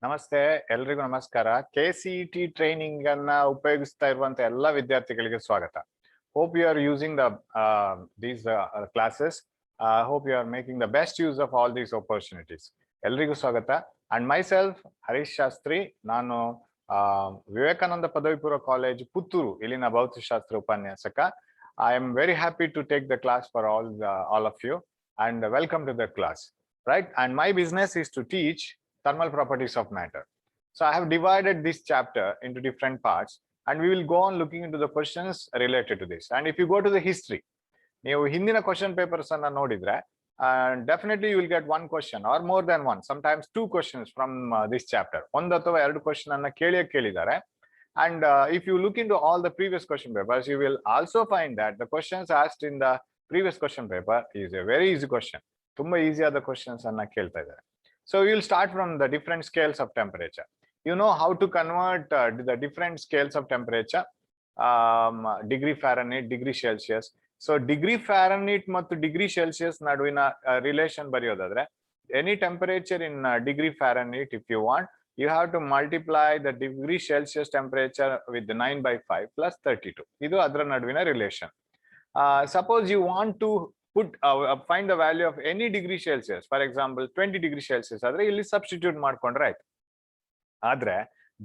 ನಮಸ್ತೆ ಎಲ್ರಿಗೂ ನಮಸ್ಕಾರ. KCET ಟ್ರೈನಿಂಗ್ ಅನ್ನ ಉಪಯೋಗಿಸ್ತಾ ಇರುವಂತ ಎಲ್ಲ ವಿದ್ಯಾರ್ಥಿಗಳಿಗೆ ಸ್ವಾಗತ. Hope you are using these classes. Hope you are making the best use of all these opportunities. ಎಲ್ರಿಗೂ ಸ್ವಾಗತ. And myself ಹರೀಶ್ ಶಾಸ್ತ್ರಿ, ನಾನು ವಿವೇಕಾನಂದ ಪದವಿ ಪೂರ್ವ ಕಾಲೇಜ್ ಪುತ್ತೂರು ಇಲ್ಲಿನ ಭೌತಶಾಸ್ತ್ರ ಉಪನ್ಯಾಸಕ. I am very happy to take the class for all of you and welcome to the class. Right? And my business is to teach thermal properties of matter. So I have divided this chapter into different parts and we will go on looking into the questions related to this. And if you go to the history, ನೀವು ಹಿಂದಿನ question papers ಅನ್ನ ನೋಡಿದ್ರೆ definitely you will get one question or more than one, sometimes two questions from this chapter. ಒಂದು ಅಥವಾ ಎರಡು question ಅನ್ನ ಕೇಳಿದ್ದಾರೆ. And if you look into all the previous question papers, you will also find that the questions asked in the previous question paper is a very easy question. ತುಂಬಾ easy ಆದ questions ಅನ್ನ ಕೇಳ್ತಾ ಇದ್ದಾರೆ. So we will start from the different scales of temperature. You know how to convert the different scales of temperature, degree Fahrenheit, degree Celsius. So degree Fahrenheit ಮತ್ತು degree Celsius ನಡುವಿನ relation ಬರೆಯೋದಾದ್ರೆ, any temperature in degree Fahrenheit, if you want, you have to multiply the degree Celsius temperature with 9/5 plus 32. ಇದು ಅದರ ನಡುವಿನ relation. Suppose you want to find the value of any degree Celsius, for example 20 degree Celsius ಆದ್ರೆ ಇಲ್ಲಿ substitute ಮಾಡ್ಕೊಂಡ್ರೆ ಆಯ್ತು. ಆದ್ರೆ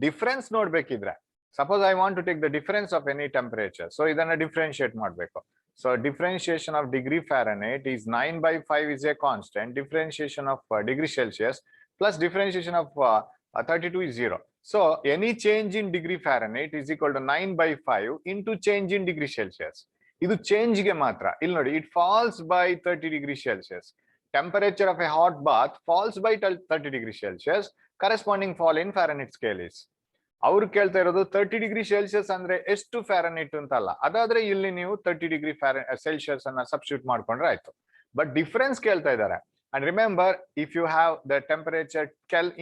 difference ನೋಡ್ಬೇಕಿದ್ರೆ, suppose I want to take the difference of any temperature, so ಇದನ್ನ ಡಿಫರೆನ್ಶಿಯೇಟ್ ಮಾಡ್ಬೇಕು. So differentiation of degree Fahrenheit is 9/5 is a constant. Differentiation of degree Celsius plus differentiation of 32 is 0. So any change in degree Fahrenheit is equal to 9/5 into change in degree Celsius. ಇದು change ಗೆ ಮಾತ್ರ. ಇಲ್ಲಿ ನೋಡಿ, it falls by 30 degree Celsius. Temperature of a hot bath falls by 30 degree Celsius. Corresponding fall in Fahrenheit scale is. ಅವ್ರು ಕೇಳ್ತಾ ಇರೋದು 30 degree Celsius ಅಂದ್ರೆ ಎಷ್ಟು ಫ್ಯಾರನೈಟ್ ಅಂತಲ್ಲ. ಅದಾದ್ರೆ ಇಲ್ಲಿ ನೀವು 30 degree Celsius ಅನ್ನ ಸಬ್ಸ್ಟಿಟ್ಯೂಟ್ ಮಾಡ್ಕೊಂಡ್ರೆ ಆಯ್ತು. ಬಟ್ ಡಿಫರೆನ್ಸ್ ಕೇಳ್ತಾ ಇದ್ದಾರೆ. And remember, if you have the temperature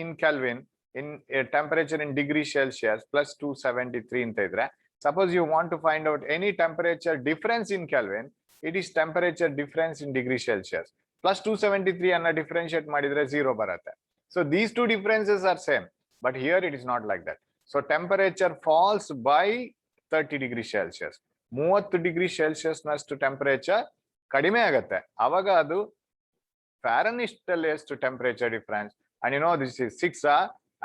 in Kelvin, in a temperature in degree Celsius plus 273 ಅಂತ ಇದ್ರೆ, suppose you want to find out any temperature difference in Kelvin, it is temperature difference in degree Celsius. Plus 273 ಅನ್ನ differentiate ಮಾಡಿದ್ರೆ 0 ಬರುತ್ತೆ. So these two differences are same, but here it is not like that. So temperature falls by 30 degree Celsius. 30 degree Celsius ನಷ್ಟು temperature ಕಡಿಮೆ ಆಗುತ್ತೆ. ಅವಾಗ ಅದು Fahrenheit ಅಲ್ಲಿ ಎಷ್ಟು temperature difference, and you know this is 6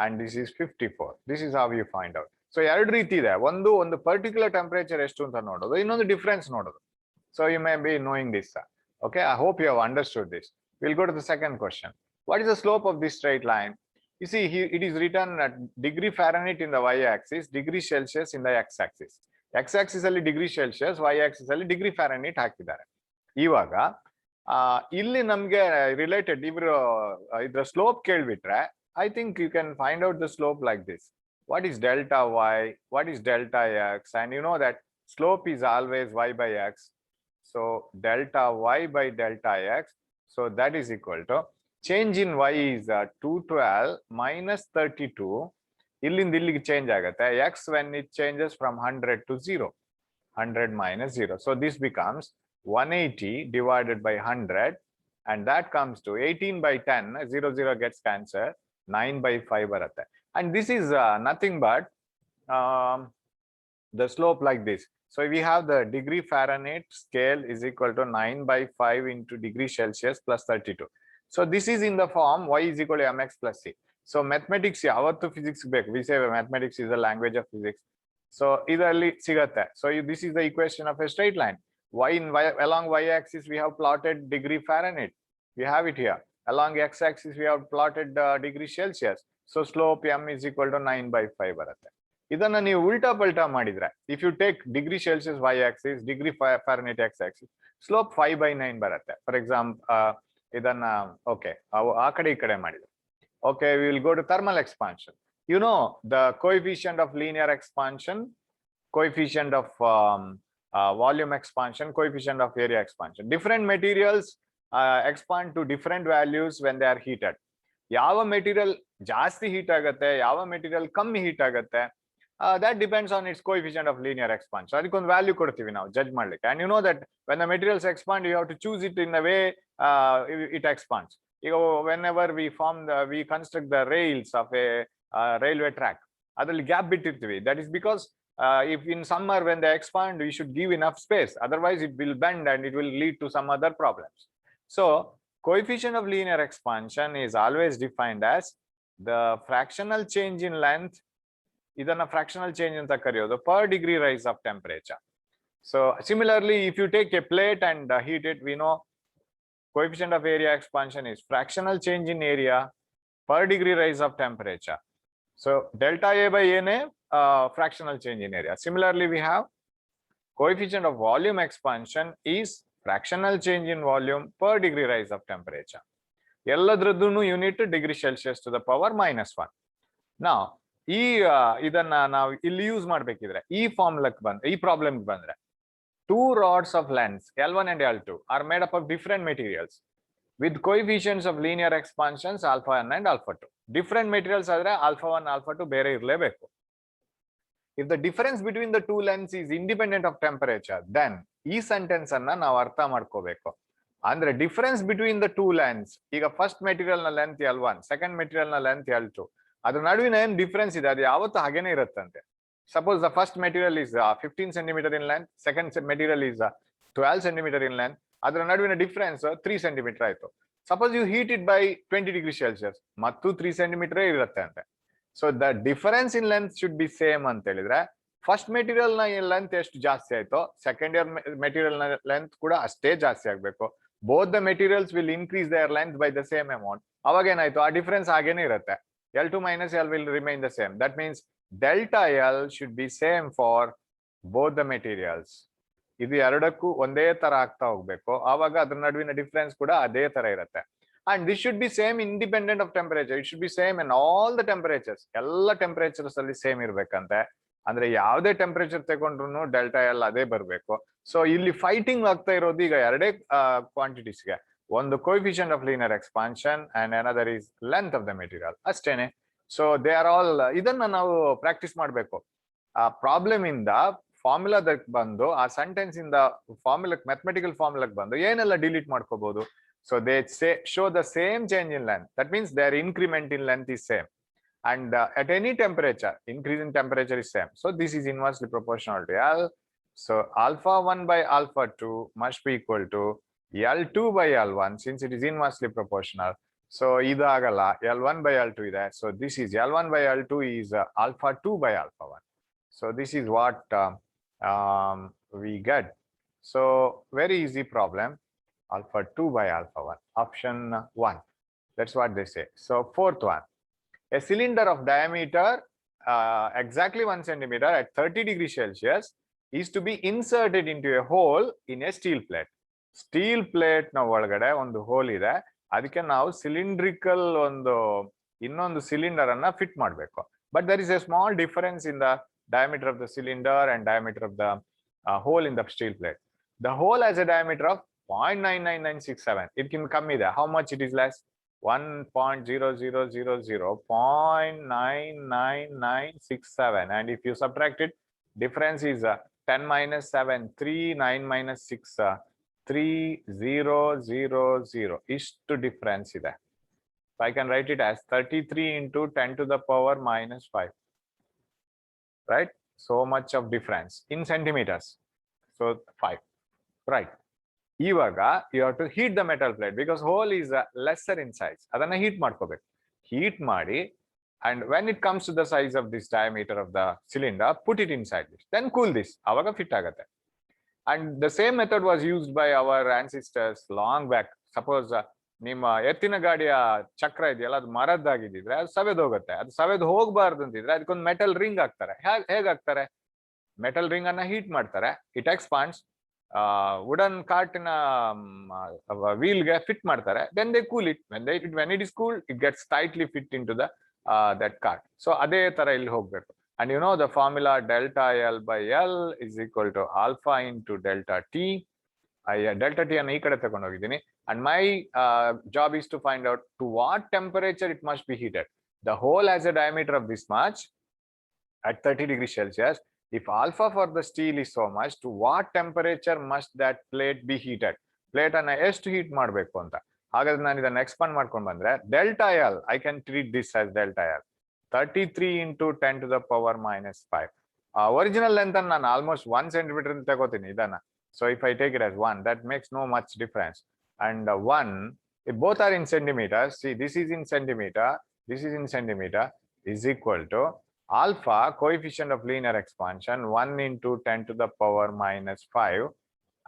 and this is 54. This is how you find out. So ಎರಡು ರೀತಿ ಇದೆ. ಒಂದು ಪರ್ಟಿಕ್ಯುಲರ್ ಟೆಂಪರೇಚರ್ ಎಷ್ಟು ಅಂತ ನೋಡೋದು, ಇನ್ನೊಂದು ಡಿಫರೆನ್ಸ್ ನೋಡೋದು. So you may be knowing this. Okay, I hope you have understood this. We'll go to the second question. What is the slope of this straight line? You see, here it is written at degree Fahrenheit in the y-axis, degree Celsius in the x-axis. X-axis ಅಲ್ಲಿ degree Celsius, y-axis ಅಲ್ಲಿ degree Fahrenheit ಹಾಕಿದ್ದಾರೆ. ಇವಾಗ ಇಲ್ಲಿ ನಮ್ಗೆ related ಇದ್ರ slope ಕೇಳ್ಬಿಟ್ರೆ, I think you can find out the slope like this. What is delta y? What is delta x? And you know that slope is always y by x. So delta y by delta x. So that is equal to change in y is 212 minus 32. Illinda illige change agate. X when it changes from 100 to 0. 100 minus 0. So this becomes 180 divided by 100. And that comes to 18 by 10. 0 gets cancelled. 9/5 ಬರುತ್ತೆ. And this is nothing but the slope like this. So we have the degree Fahrenheit scale is equal to 9/5 into degree Celsius plus 32. So this is in the form y is equal to mx plus c. So mathematics ಯಾವತ್ತು physics ಬೇಕು. We say mathematics is the language of physics. So ಇದರಲ್ಲಿ ಸಿಗತ್ತೆ. So this is the equation of a straight line. Along y-axis we have plotted degree Fahrenheit. We have it here. Along x-axis we have plotted degree Celsius. So slope m is equal to 9/5 ಬರುತ್ತೆ. ಇದನ್ನ ನೀವು ಉಲ್ಟಾ ಪಲ್ಟಾ ಮಾಡಿದ್ರೆ, if you take degree Celsius y-axis, degree Fahrenheit x-axis, slope 5/9 ಬರುತ್ತೆ. For example, ಇದನ್ನ ಆ ಕಡೆ ಈ ಕಡೆ ಮಾಡಿದ್ರೆ. Okay, we will go to thermal expansion. You know the coefficient of linear expansion, coefficient of volume expansion, coefficient of area expansion. Different materials expand to different values when they are heated. ಯಾವ material ಜಾಸ್ತಿ heat ಆಗುತ್ತೆ, ಯಾವ material ಕಮ್ಮಿ heat ಆಗುತ್ತೆ, that depends on its coefficient of linear expansion. ಅದಕ್ಕೊಂದು value ಕೊಡ್ತೀವಿ ನಾವು judge ಮಾಡ್ಲಿಕ್ಕೆ. And you know that when the materials expand, you have to choose it in the way it expands. ಈಗ whenever we construct the rails of a railway track. Adರಲ್ಲಿ gap ಬಿಟ್ಟಿರ್ತೀವಿ. That is because if in summer when they expand, we should give enough space. Otherwise, it will bend and it will lead to some other problems. So, coefficient of linear expansion is always defined as the fractional change in length. ಇದನ್ನ fractional change ಅಂತ ಕರೆಯೋದು per degree rise of temperature. So, similarly, if you take a plate and heat it, we know coefficient of area expansion is fractional change in area per degree rise of temperature. So delta A by A fractional change in area. Similarly, we have coefficient of volume expansion is fractional change in volume per degree rise of temperature. ಎಲ್ಲದ್ರದ್ದು unit degree Celsius to the power -1. Now, ಇದನ್ನ ನಾವು ಇಲ್ಲಿ use ಮಾಡಬೇಕಿದ್ರೆ ಈ ಫಾರ್ಮುಲಾಕ್ಕೆ ಬಂದ್ರೆ ಈ ಪ್ರಾಬ್ಲಮ್ಗೆ ಬಂದ್ರೆ two rods of lengths L1 and L2 are made up of different materials with coefficients of linear expansions alpha 1 and alpha 2. Different materials adre alpha 1 alpha 2 bere irlebeku. If the difference between the two lengths is independent of temperature, then ee sentence anna ನಾವು ಅರ್ಥ ಮಾಡ್ಕೋಬೇಕು. ಅಂದ್ರೆ difference between the two lengths, ಈಗ first material na length L1, second material na length L2, ಅದರ ನಡುವಿನ ಏನು difference ಇದೆ ಅದು ಯಾವತ್ತೂ ಹಾಗೇನೇ ಇರುತ್ತಂತೆ. Suppose the first material is 15 centimeter in length, second material is 12 centimeter in length. ಅದರ ನಡುವಿನ ಡಿಫರೆನ್ಸ್ 3 centimeter ಆಯ್ತು. Suppose you heat it by 20 degrees Celsius, ಮತ್ತು 3 centimeter ಇರುತ್ತೆ ಅಂತೆ. So the difference in length should be same ಅಂತ ಹೇಳಿದ್ರೆ first material ನ length ಎಷ್ಟು ಜಾಸ್ತಿ ಆಯ್ತೋ ಸೆಕೆಂಡ್ ಇಯರ್ ಮೆಟೀರಿಯಲ್ ನ ಲೆಂತ್ ಕೂಡ ಅಷ್ಟೇ ಜಾಸ್ತಿ ಆಗ್ಬೇಕು. Both the materials will increase their length by the same amount. ಅವಾಗ ಏನಾಯ್ತು ಆ ಡಿಫರೆನ್ಸ್ ಹಾಗೇನೆ ಇರುತ್ತೆ. L2 minus L will remain the same. That means delta L should be same for both the materials. ಇದು ಎರಡಕ್ಕೂ ಒಂದೇ ತರ ಆಗ್ತಾ ಹೋಗ್ಬೇಕು. ಆವಾಗ ಅದ್ರ ನಡುವಿನ ಡಿಫರೆನ್ಸ್ ಕೂಡ ಅದೇ ತರ ಇರುತ್ತೆ. And this should be same independent of temperature. It should be same in all the temperatures. ಎಲ್ಲ ಟೆಂಪರೇಚರ್ಸ್ ಅಲ್ಲಿ ಸೇಮ್ ಇರ್ಬೇಕಂತೆ. ಅಂದ್ರೆ ಯಾವುದೇ ಟೆಂಪರೇಚರ್ ತಗೊಂಡ್ರು ಡೆಲ್ಟಾ ಎಲ್ ಅದೇ ಬರಬೇಕು. ಸೊ ಇಲ್ಲಿ ಫೈಟಿಂಗ್ ಆಗ್ತಾ ಇರೋದು ಈಗ ಎರಡೇ ಕ್ವಾಂಟಿಟೀಸ್ಗೆ. ಒಂದು coefficient of linear expansion and another is length of the material. ಅಷ್ಟೇನೆ. ಸೊ ದೇ ಆರ್ ಆಲ್ ಇದನ್ನ ನಾವು ಪ್ರಾಕ್ಟೀಸ್ ಮಾಡಬೇಕು. ಆ ಪ್ರಾಬ್ಲಮ್ ಇಂದ ಫಾರ್ಮುಲಾದಕ್ಕೆ ಬಂದು ಆ ಸೆಂಟೆನ್ಸ್ ಇಂದ ಫಾರ್ಮುಲಾ ಮ್ಯಾಥಮೆಟಿಕಲ್ ಫಾರ್ಮುಲಾಕ್ಕೆ ಬಂದು ಏನೆಲ್ಲ ಡಿಲೀಟ್ ಮಾಡ್ಕೋಬಹುದು. So they show the same change in length. That means their increment in length is same. And at any temperature, increase in temperature is same. So this is inversely proportional to L. So alpha 1 by alpha 2 must be equal to L2 by L1 since it is inversely proportional. So idu agala L1 by L2 ide. So this is L1 by L2 is alpha 2 by alpha 1. So this is what we get. So very easy problem. Alpha 2 by alpha 1. Option 1. That's what they say. So fourth one. A cylinder of diameter exactly 1 centimeter at 30 degrees Celsius is to be inserted into a hole in a steel plate. Steel plate na ಒಳಗಡೆ ಒಂದು hole ಇದೆ. ಅದಕ್ಕೆ ನಾವು cylindrical ಇನ್ನೊಂದು cylinder ಅನ್ನ fit ಮಾಡಬೇಕು. But there is a small difference in the diameter of the cylinder and diameter of the hole in the steel plate. The hole has a diameter of 0.99967. It can come either. How much it is less? 1.0000 0.99967. And if you subtract it, difference is 10 minus 7, 3, 9 minus 6, 3000. Ishtu difference ide. So I can write it as 33 into 10 to the power minus 5. Right? So much of difference in centimeters. So 5. Right. ಇವಾಗ you have to heat the metal plate because hole is lesser in size. ಅದನ್ನ heat ಮಾಡ್ಕೋಬೇಕು. Heat ಮಾಡಿ and when it comes to the size of this diameter of the cylinder put it inside this then cool this. ಅವಾಗ fit ಆಗುತ್ತೆ. And the same method was used by our ancestors long back. Suppose ನಿಮ್ಮ ಎತ್ತಿನ ಗಾಡಿಯ ಚಕ್ರ ಇದೆಯಲ್ಲ ಅದು ಮರದ್ದಾಗಿದ್ದಿದ್ರೆ ಅದು ಸವೆದ್ ಹೋಗುತ್ತೆ. ಅದು ಸವೆದ್ ಹೋಗ್ಬಾರ್ದು ಅಂತಿದ್ರೆ ಅದಕ್ಕೊಂದು ಮೆಟಲ್ ರಿಂಗ್ ಹಾಕ್ತಾರೆ. ಹೇಗಾಗ್ತಾರೆ? ಮೆಟಲ್ ರಿಂಗ್ ಅನ್ನ ಹೀಟ್ ಮಾಡ್ತಾರೆ. It expands. ವುಡನ್ ಕಾರ್ಟಿನ wheel ಗೆ ಫಿಟ್ ಮಾಡ್ತಾರೆ. then they cool it. when it is cooled, it gets tightly fit into the that cart. So ಅದೇ ತರ ಇಲ್ಲಿ ಹೋಗ್ಬೇಕು. and you know the formula delta L by L is equal to alpha into delta T. delta T ಅನ್ನು ಈ ಕಡೆ ತಗೊಂಡು ಹೋಗಿದ್ದೀನಿ. and my job is to find out to what temperature it must be heated. The hole has a diameter of this much at 30 degrees Celsius. If alpha for the steel is so much, to what temperature must that plate be heated? Plate ಅನ್ನ ಎಷ್ಟು heat ಮಾಡಬೇಕು ಅಂತ. ಹಾಗಾದ್ರೆ ನಾನು ಇದನ್ನ expand ಮಾಡ್ಕೊಂಡು ಬಂದ್ರೆ delta L, I can treat this as delta L. 33 into 10 to the power minus 5. Original length and almost 1 centimeter in takotini idana. So if I take it as 1, that makes no much difference. And 1, if both are in centimeters, see, this is in centimeter, this is in centimeter, is equal to alpha, coefficient of linear expansion, 1 into 10 to the power minus 5,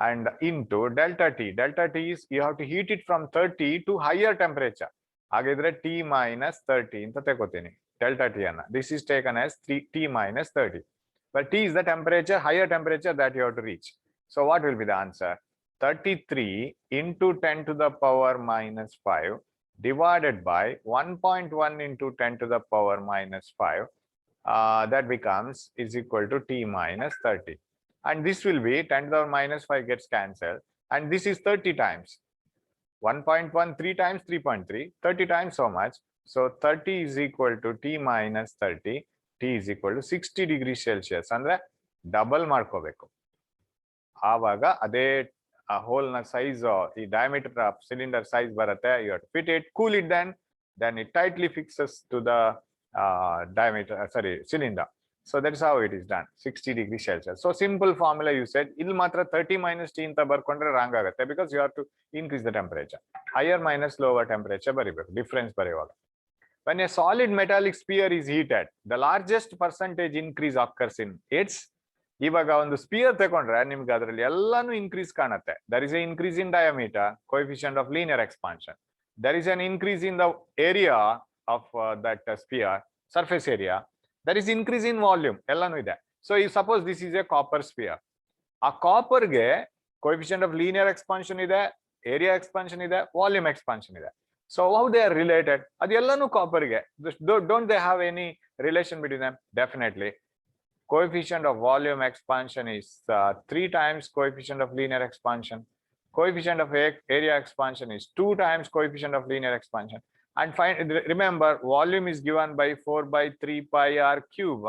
and into delta t. Delta t is, you have to heat it from 30 to higher temperature. Hagidre t minus 30 anta tekotini. Delta t anna. This is taken as t minus 30. But t is the temperature, higher temperature that you have to reach. So what will be the answer? 33 into 10 to the power minus 5 divided by 1.1 into 10 to the power minus 5. That becomes is equal to t minus 30. And this will be 10 to the power minus 5 gets cancelled. And this is 30 times. 1.1, 3 times 3.3, 30 times so much. So 30 is equal to t minus 30. T is equal to 60 degrees Celsius. And double ಮಾಡ್ಕೋಬೇಕು. ಆವಾಗ ಅದೇ hole na size, the diameter of cylinder size ಬರುತ್ತೆ. You have to fit it, cool it, then it tightly fixes to the diameter, cylinder. So that is how it is done, 60 degrees Celsius. So simple formula you said, il matra 30 minus t anta barkondre wrong agutte, because you have to increase the temperature. Higher minus lower temperature baribeku, difference barivaga. When a solid metallic sphere is heated, the largest percentage increase occurs in its, ಇವಾಗ ಒಂದು spear ತಗೊಂಡ್ರೆ ನಿಮ್ಗೆ ಅದರಲ್ಲಿ ಎಲ್ಲಾನು increase ಕಾಣುತ್ತೆ. There is a increase in diameter, coefficient of linear expansion. There is an increase in the area of that sphere, surface area. There is increase in volume, ಎಲ್ಲಾನು ಇದೆ. So ಈ suppose this is a copper sphere. ಆ ಕಾಪರ್ಗೆ coefficient of linear expansion ಇದೆ, area expansion ಇದೆ, volume expansion ಇದೆ. So how they are related? ಅದೆಲ್ಲನೂ ಕಾಪರ್ಗೆ. Don't they have any relation between them? Definitely. Coefficient of volume expansion is 3 times coefficient of linear expansion. Coefficient of area expansion is 2 times coefficient of linear expansion. And remember, volume is given by 4 by 3 pi r cube.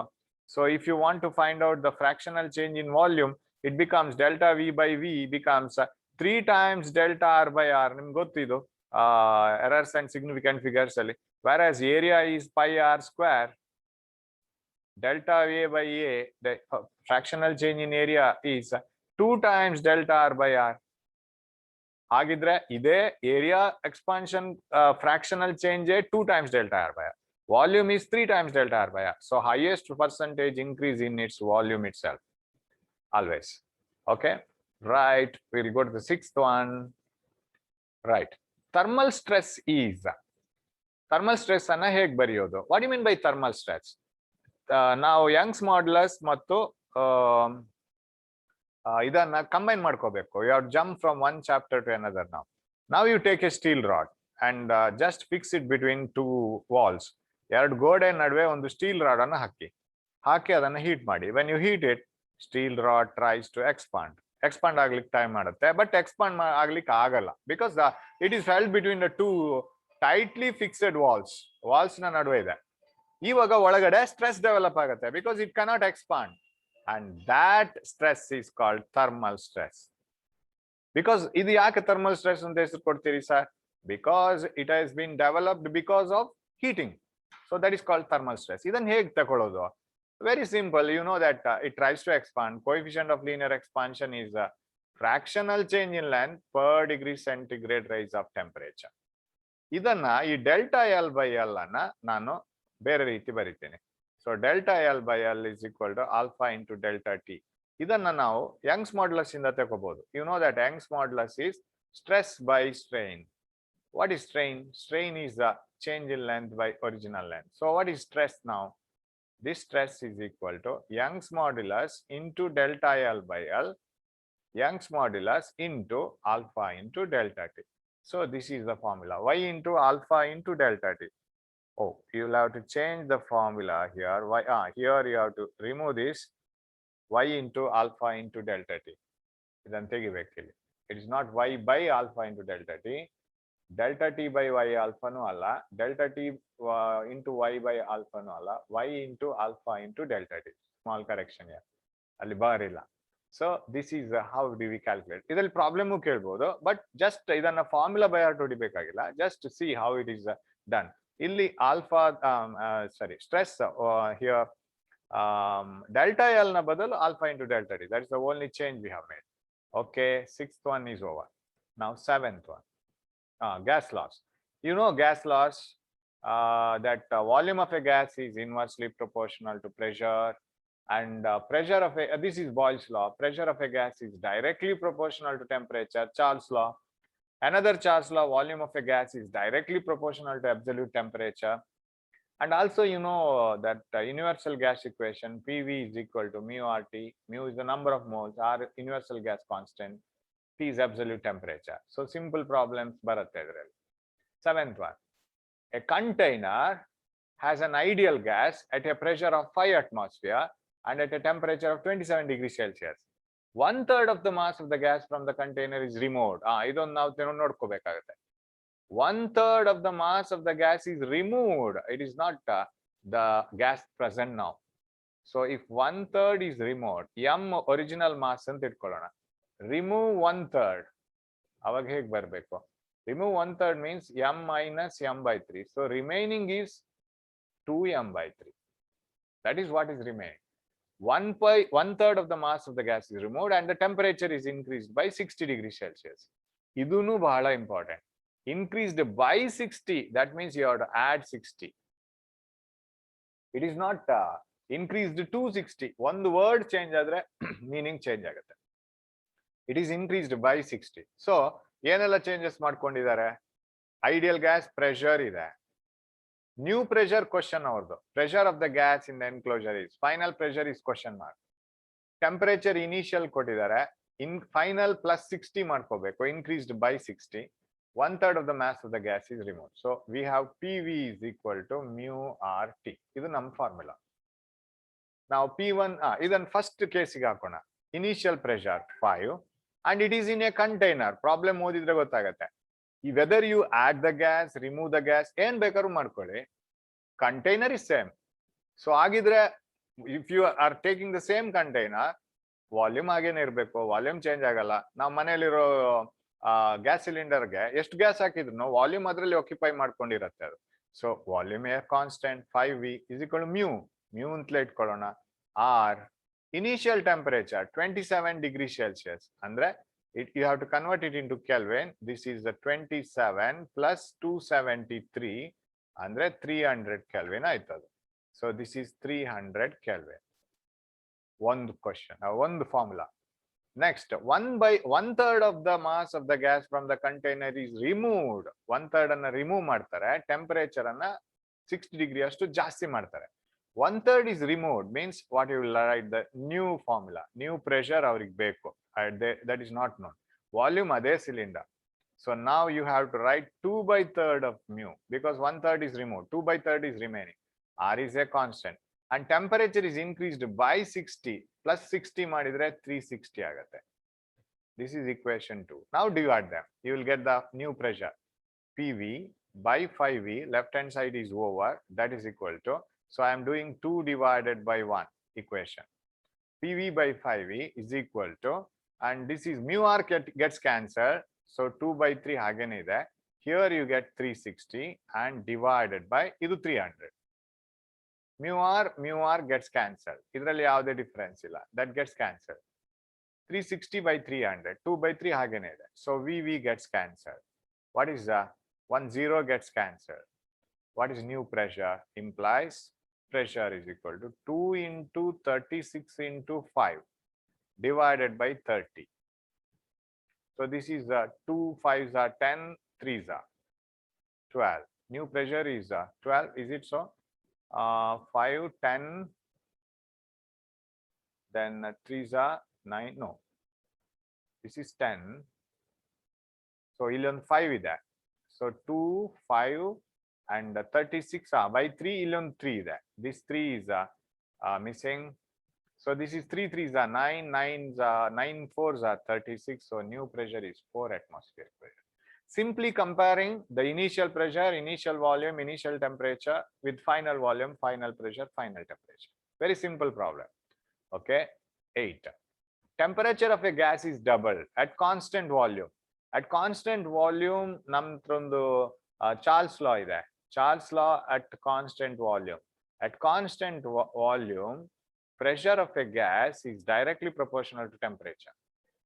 So if you want to find out the fractional change in volume, it becomes delta v by v becomes 3 times delta r by r. Nimge gottidu errors and significant figures ali. Whereas area is pi r square. Delta A by A, the fractional change in area is 2 times delta R by R. Hagidre, ide area expansion fractional change 2 times delta R by R. Volume is 3 times delta R by R. So highest percentage increase in its volume itself. Always. Okay. Right. We'll go to the 6th one. Right. Thermal stress is. Thermal stress anna hege bariyodu? What do you mean by thermal stress? ನಾವು Young's modulus ಮತ್ತು ಇದನ್ನ combine ಮಾಡ್ಕೋಬೇಕು. You have jump from one chapter to another. ನಾವು you take a steel rod and just fix it between 2 walls. 2 ಗೋಡೆ ನಡುವೆ ಒಂದು steel rod ಅನ್ನು ಹಾಕಿ ಅದನ್ನ ಹೀಟ್ ಮಾಡಿ. When you heat it, steel rod tries to expand ಆಗ್ಲಿಕ್ಕೆ time ಮಾಡುತ್ತೆ, but expand ಆಗ್ಲಿಕ್ಕೆ ಆಗಲ್ಲ, because it is held between the 2 tightly fixed walls ನ ನಡುವೆ ಇದೆ. ಇವಾಗ ಒಳಗಡೆ ಸ್ಟ್ರೆಸ್ ಡೆವಲಪ್ ಆಗುತ್ತೆ, because it cannot expand, and that stress is called thermal stress. Because ಇದು ಯಾಕೆ thermal stress ಅಂತ ಹೆಸರು ಕೊಡ್ತೀರಿ sir? Because it has been developed because of heating. So that is called thermal stress. ಇದನ್ನ ಹೇಗೆ ತಗೊಳ್ಳೋದು? Very simple. You know that it tries to expand. Coefficient of linear expansion is a fractional change in length per degree centigrade rise of temperature. ಇದನ್ನ ಈ delta L by L ಅನ್ನ ನಾನು ಬೇರೆ ರೀತಿ ಬರೀತೇನೆ. So delta L by L is equal to alpha into delta T. ಇದನ್ನ ನಾವು Young's modulus ಇಂದ ತಗೋಬಹುದು. You know that Young's modulus is stress by strain. What is strain? Strain is the change in length by original length. So what is stress now? This stress is equal to Young's modulus into delta L by L, Young's modulus into alpha into delta T. So this is the formula, y into alpha into delta t. Oh, you will have to change the formula here. Here you have to remove this y into alpha into delta t. Idanne tegibekili. It is not y by alpha into delta t. Delta t by y alpha nu alla. Delta t into y by alpha nu alla. Y into alpha into delta t. Small correction here. Ali bar illa. So this is how do we calculate. Idalli problem kelbodu, but just idanna formula by heart hodibekagilla. Just to see how it is done. Illi alpha sorry stress here delta L na badalu alpha into delta D. That is the only change we have made. Okay, sixth one is over. Now seventh one, gas loss. You know gas loss, that volume of a gas is inversely proportional to pressure, and pressure of a this is Boyle's law. Pressure of a gas is directly proportional to temperature, Charles law. Another Charles law, volume of a gas is directly proportional to absolute temperature. And also, you know that universal gas equation, PV is equal to mu RT. Mu is the number of moles, R universal gas constant, T is absolute temperature. So simple problems baratte idralli. Seventh one, a container has an ideal gas at a pressure of 5 atmosphere and at a temperature of 27 degrees Celsius. 1/3 of the mass of the gas from the container is removed. Idondu ನಾವು ನೋಡ್ಕೋಬೇಕಾಗುತ್ತೆ. 1/3 of the mass of the gas is removed. It is not the gas present now. So if 1/3 is removed, m original mass ಅಂತ ಇಟ್ಕೊಳ್ಳೋಣ. Remove 1/3. ಅವಾಗ ಹೇಗೆ ಬರಬೇಕು? Remove 1/3 means m minus m by 3. So remaining is 2m by 3. That is what is remaining. 1/3 of the mass of the gas is removed and the temperature is increased by 60 degrees Celsius. Idunu bahala important. Increased by 60, that means you have to add 60. It is not increased to 60. One word change adre meaning change agutte. It is increased by 60. So ಏನೆಲ್ಲ changes ಮಾಡ್ಕೊಂಡಿದ್ದಾರೆ? Ideal gas pressure ಇದೆ. New pressure question ಅವ್ರದ್ದು. Pressure of the gas in the enclosure is, final pressure is question mark. Temperature initial ಕೊಟ್ಟಿದ್ದಾರೆ. In final plus 60 ಮಾಡ್ಕೋಬೇಕು, increased by 60. 1/3 of the mass of the gas is removed. So we have PV is equal to mu RT. Idu nam formula. Now P1, idan first case ಗೆ ಹಾಕೋಣ. Initial pressure 5 and it is in a container. Problem ಓದಿದ್ರೆ ಗೊತ್ತಾಗುತ್ತೆ. Whether you add the gas, remove the gas, ಏನ್ ಬೇಕಾದ್ರೂ ಮಾಡ್ಕೊಳ್ಳಿ, container is same. So ಆಗಿದ್ರೆ if you are taking the same container, volume ಹಾಗೇನೆ ಇರಬೇಕು, volume change ಆಗಲ್ಲ. ನಾವು ಮನೆಯಲ್ಲಿರೋ ಗ್ಯಾಸ್ ಸಿಲಿಂಡರ್ಗೆ ಎಷ್ಟು ಗ್ಯಾಸ್ ಹಾಕಿದ್ರು ವಾಲ್ಯೂಮ್ ಅದರಲ್ಲಿ ಆಕ್ಯುಪೈ ಮಾಡ್ಕೊಂಡಿರತ್ತೆ ಅದು. So volume are constant 5V is equal to mu ಅಂತಲೇ ಇಟ್ಕೊಳ್ಳೋಣ. Or initial temperature 27 degree Celsius ಅಂದ್ರೆ you have to convert it into Kelvin. This is the 27 plus 273 ಅಂದ್ರೆ 300 Kelvin ಆಯ್ತದು. So this is 300 Kelvin. ಒಂದು question, ಒಂದು formula. Next, 1/3 of the mass of the gas from the container is removed. 1/3 ಅನ್ನ remove ಮಾಡ್ತಾರೆ, temperature ಅನ್ನ 60 degree ಅಷ್ಟು ಜಾಸ್ತಿ ಮಾಡ್ತಾರೆ. 1/3 is removed means what you will write the new formula. New pressure ಅವ್ರಿಗೆ ಬೇಕು, that is not known. Volume ಅದೇ cylinder. So now you have to write 2/3 of mu because 1/3 is removed, 2/3 is remaining. R is a constant. And temperature is increased by 60 plus 60 ಮಾಡಿದ್ರೆ 360 ಆಗುತ್ತೆ. This is equation 2. Now divide them. You will get the new pressure. PV by 5V, left hand side is over, that is equal to, so I am doing 2 divided by 1 equation. PV by 5V is equal to, and this is mu R gets cancelled, so 2/3 ಹಾಗೇನೆ ಇದೆ. Here you get 360 and divided by ಇದು 300. Mu R gets cancelled. ಇದರಲ್ಲಿ ಯಾವುದೇ difference ಇಲ್ಲ, that gets cancelled. 360 by 300, 2/3 ಹಾಗೇನೆ ಇದೆ. So VV gets cancelled. What is the 10 gets cancelled? What is new pressure? Implies pressure is equal to 2 into 36 into 5 divided by 30. So this is 2 5s are 10, 3s are 12. New pressure is 12. Is it so? 5, 10, then 3s are 9. No, this is 10. So illon 5 ಇದೆ. So 2, 5 and 36 by 3 illon 3 ಇದೆ. This 3 is missing. So this is 3 3s are 9, 9s are 9 4s are 36. So new pressure is 4 atmospheric pressure. Simply comparing the initial pressure, initial volume, initial temperature with final volume, final pressure, final temperature. Very simple problem. Okay. 8. Temperature of a gas is doubled at constant volume. At constant volume, ನಮ್ದೊಂದು Charles ಲಾ ಇದೆ. Charles law at constant volume. At constant volume, pressure of a gas is directly proportional to temperature.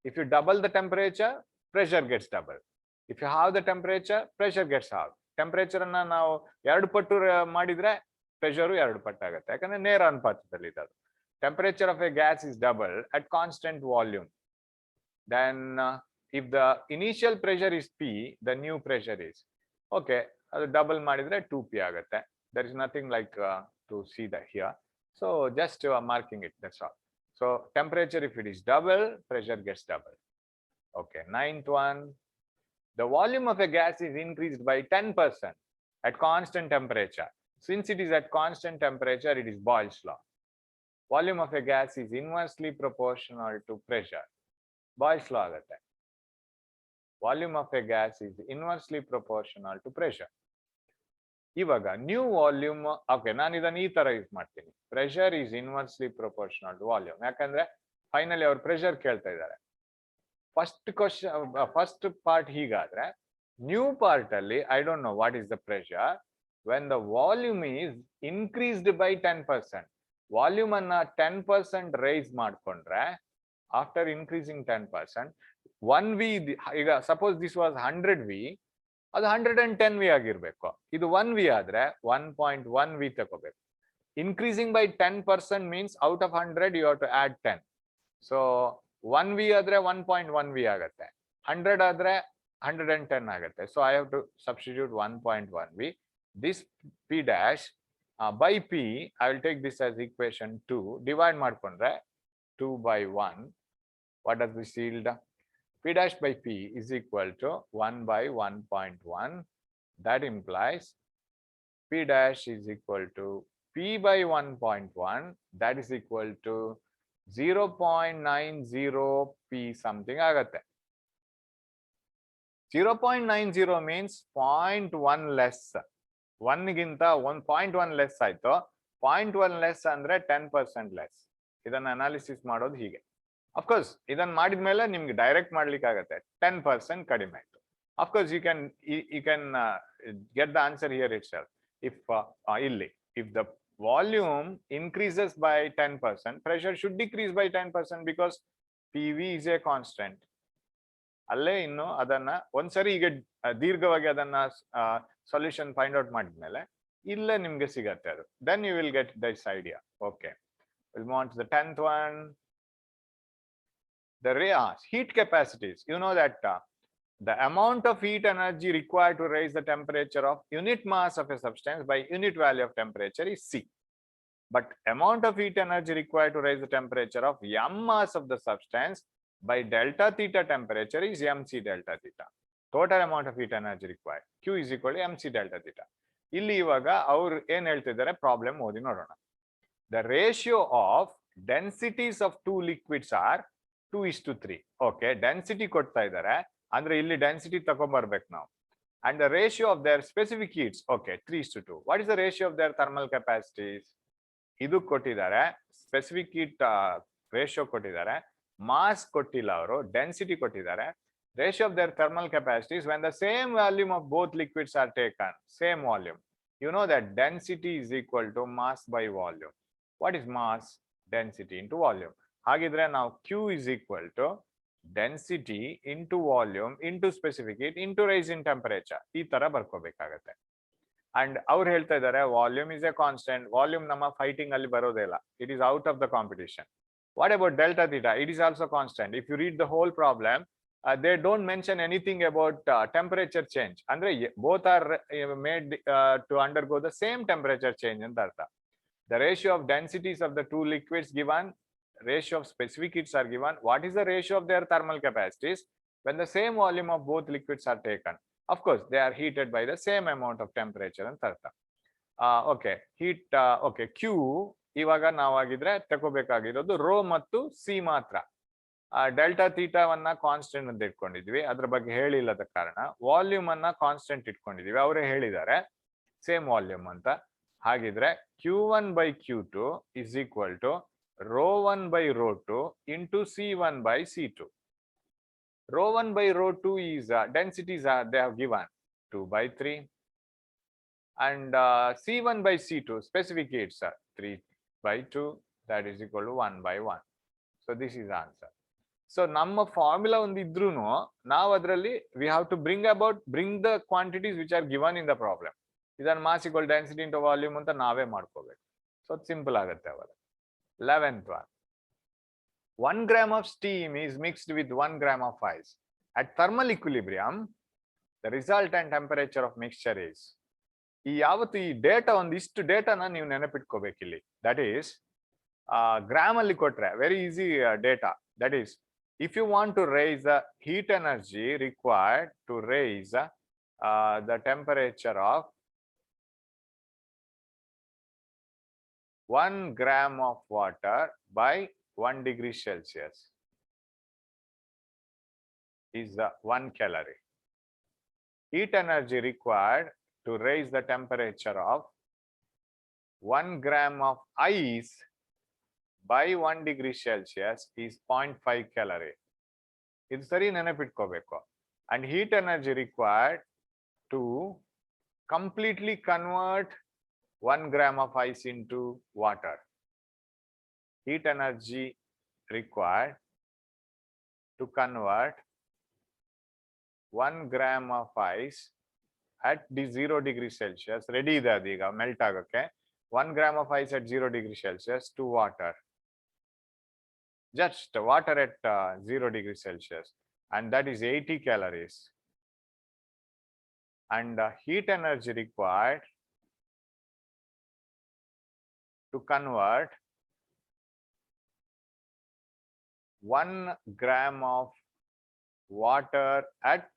If you double the temperature, pressure gets double. If you halve the temperature, pressure gets halved. Temperature ಅನ್ನ ನಾವು 2 ಪಟ್ಟು ಮಾಡಿದ್ರೆ pressure 2 ಪಟ್ಟು ಆಗುತ್ತೆ, ಯಾಕಂದ್ರೆ ನೇರ ಅನುಪಾತದಲ್ಲಿ ಇದೆ. Temperature of a gas is double at constant volume. Then if the initial pressure is P, the new pressure is okay, ಅದು double ಮಾಡಿದ್ರೆ 2P ಆಗುತ್ತೆ. There is nothing like to see that here. So just marking it, that's all. So temperature, if it is double, pressure gets double. Okay, 9th one. The volume of a gas is increased by 10% at constant temperature. Since it is at constant temperature, it is Boyle's law. Volume of a gas is inversely proportional to pressure. Boyle's law agutte. Volume of a gas is inversely proportional to pressure. ಇವಾಗ new volume, okay, ನಾನು ಇದನ್ನ ಈ ತರ use ಮಾಡ್ತೀನಿ. Pressure is inversely proportional to volume. ಯಾಕಂದ್ರೆ finally ಅವ್ರು pressure ಕೇಳ್ತಾ ಇದ್ದಾರೆ. ಫಸ್ಟ್ ಪಾರ್ಟ್ ಹೀಗಾದ್ರೆ, ನ್ಯೂ ಪಾರ್ಟ್ ಅಲ್ಲಿ I don't know what is the pressure when the volume is increased by 10%. Volume ಅನ್ನ 10% ರೈಸ್ ಮಾಡ್ಕೊಂಡ್ರೆ, ಆಫ್ಟರ್ ಇನ್ಕ್ರೀಸಿಂಗ್ 10%, 1V, ಈಗ ಸಪೋಸ್ ದಿಸ್ ವಾಸ್ 100V, ಅದು 110V ಆಗಿರ್ಬೇಕು. ಇದು 1V ಆದ್ರೆ 1.1V ತಗೋಬೇಕು. Increasing by 10% means out of 100 you have to add 10. So 1V ಆದ್ರೆ 1.1V ಆಗುತ್ತೆ, 100 ಆದ್ರೆ 110 ಆಗುತ್ತೆ. So I have to substitute 1.1V. This P dash by P, I will take this as equation 2. Divide ಮಾಡ್ಕೊಂಡ್ರೆ 2 by 1. What does this yield? P dash by P is equal to 1 by 1.1. That implies P dash is equal to P by 1.1. That is equal to 0.90P something ಆಗತ್ತೆ. 0.90 means 0.1 less. 1 ಗಿಂತ 1.1 less ಆಯ್ತು. 0.1 less ಅಂದ್ರೆ 10% less. ಇದನ್ನ analysis ಮಾಡೋದು ಹೀಗೆ. Of course ಇದನ್ನ ಮಾಡಿದ್ಮೇಲೆ ನಿಮ್ಗೆ ಡೈರೆಕ್ಟ್ ಮಾಡ್ಲಿಕ್ಕೆ ಆಗತ್ತೆ, 10% ಕಡಿಮೆ ಆಯ್ತು. Of course you can get the answer here itself. ಇಲ್ಲಿ if the volume increases by 10%, pressure should decrease by 10% because PV is a constant. ಅಲ್ಲೇ ಇನ್ನು ಅದನ್ನ ಒಂದ್ಸರಿ ಈಗ ದೀರ್ಘವಾಗಿ ಅದನ್ನ ಸೊಲ್ಯೂಷನ್ ಫೈಂಡ್ ಔಟ್ ಮಾಡಿದ್ಮೇಲೆ ಇಲ್ಲೇ ನಿಮ್ಗೆ ಸಿಗತ್ತೆ ಅದು. Then you will get this idea. Okay, will move on to the 10th one. The heat capacities. You know that the amount of heat energy required to raise the temperature of unit mass of a substance by unit value of temperature is C. But amount of heat energy required to raise the temperature of m mass of the substance by delta theta temperature is mc delta theta. Total amount of heat energy required, Q is equal to mc delta theta. ಇಲ್ಲಿ ಇವಾಗ ಅವ್ರು ಏನ್ ಹೇಳ್ತಿದ್ದಾರೆ, problem ಓದಿ ನೋಡೋಣ. The ratio of densities of two liquids are 2:3. Okay, density ಕೊಡ್ತಾ ಇದ್ದಾರೆ ಅಂದ್ರೆ ಇಲ್ಲಿ ಡೆನ್ಸಿಟಿ ತಗೊಂಡ್ಬರ್ಬೇಕು ನಾವು. And the ratio of their specific heats, okay, 3:2. What is the ratio of their thermal capacities? ಇದು ಕೊಟ್ಟಿದ್ದಾರೆ, ಸ್ಪೆಸಿಫಿಕ್ ಹೀಟ್ ರೇಷಿಯೋ ಕೊಟ್ಟಿದ್ದಾರೆ, ಮಾಸ್ ಕೊಟ್ಟಿಲ್ಲ ಅವರು, ಡೆನ್ಸಿಟಿ ಕೊಟ್ಟಿದ್ದಾರೆ. Ratio of their thermal capacities when the same volume of both liquids are taken, same volume. You know that density is equal to mass by volume. What is mass? Density into volume. ಹಾಗಿದ್ರೆ ನಾವು Q is equal to density into volume into specific heat into rise in temperature, ಈ ತರ ಬರ್ಕೋಬೇಕಾಗತ್ತೆ. And ಅವ್ರು ಹೇಳ್ತಾ ಇದ್ದಾರೆ volume is a constant. Volume ನಮ್ಮ fighting ಅಲ್ಲಿ ಬರೋದೇ ಇಲ್ಲ, it is out of the competition. What about delta theta? It is also constant. If you read the whole problem, they don't mention anything about temperature change. ಅಂದ್ರೆ both are made to undergo the same temperature change ಅಂತ ಅರ್ಥ. The ratio of densities of the two liquids given, ratio of specific heats are given. What is the ratio of their thermal capacities when the same volume of both liquids are taken? Of course, they are heated by the same amount of temperature ಅಂತ ಅರ್ಥ. Okay, heat, okay, Q ಇವಾಗ ನಾವಾಗಿದ್ರೆ ತಗೋಬೇಕಾಗಿರೋದು rho ಮತ್ತು C ಮಾತ್ರ. Delta ಥೀಟಾವನ್ನ constant ಅಂತ ಇಟ್ಕೊಂಡಿದ್ವಿ, ಅದ್ರ ಬಗ್ಗೆ ಹೇಳಿಲ್ಲದ ಕಾರಣ volume ಅನ್ನ ಕಾನ್ಸ್ಟೆಂಟ್ ಇಟ್ಕೊಂಡಿದೀವಿ. ಅವರೇ ಹೇಳಿದ್ದಾರೆ ಸೇಮ್ ವಾಲ್ಯೂಮ್ ಅಂತ. ಹಾಗಿದ್ರೆ Q1 by Q2 is equal to ρ1 by ρ2 into C1 by C2. ρ1 by ρ2 is densities are they have given 2 by 3. and C1 by C2 specific heats are 3 by 2, that is equal to 1 by 1. So this is answer. So ನಮ್ಮ formula ಒಂದು ಇದ್ರೂ ನಾವು ಅದರಲ್ಲಿ we have to bring the quantities which are given in the problem. ಇದನ್ನ mass equal density into volume ಅಂತ ನಾವೇ ಮಾಡ್ಕೋಬೇಕು. So simple ಆಗುತ್ತೆ ಅವಾಗ. 11th one. 1 gram of steam is mixed with 1 gram of ice. At thermal equilibrium, the resultant temperature of mixture is. ಈ ಯಾವತ್ತು ಈ data ಒಂದಿಷ್ಟು ಡೇಟಾನ ನೀವು ನೆನಪಿಟ್ಕೋಬೇಕು ಇಲ್ಲಿ. ದಟ್ ಈಸ್ ಗ್ರಾಮ್ ಅಲ್ಲಿ ಕೊಟ್ರೆ very easy data. That is if you want to raise the heat energy required to raise the temperature of 1 gram of water by 1 degree Celsius is 1 calorie. Heat energy required to raise the temperature of 1 gram of ice by 1 degree Celsius is 0.5 calorie. ಇದು ಸರಿ ನೆನಪಿಟ್ಕೋಬೇಕು. And heat energy required to completely convert 1 gram of ice into water. Heat energy required to convert 1 gram of ice at 0 degree Celsius. Ready ಇದೆ ಅದೀಗ melt ಆಗೋಕೆ. 1 gram of ice at 0 degree Celsius to water. Just water at 0 degree Celsius, and that is 80 calories. And heat energy required to convert 1 gram of water at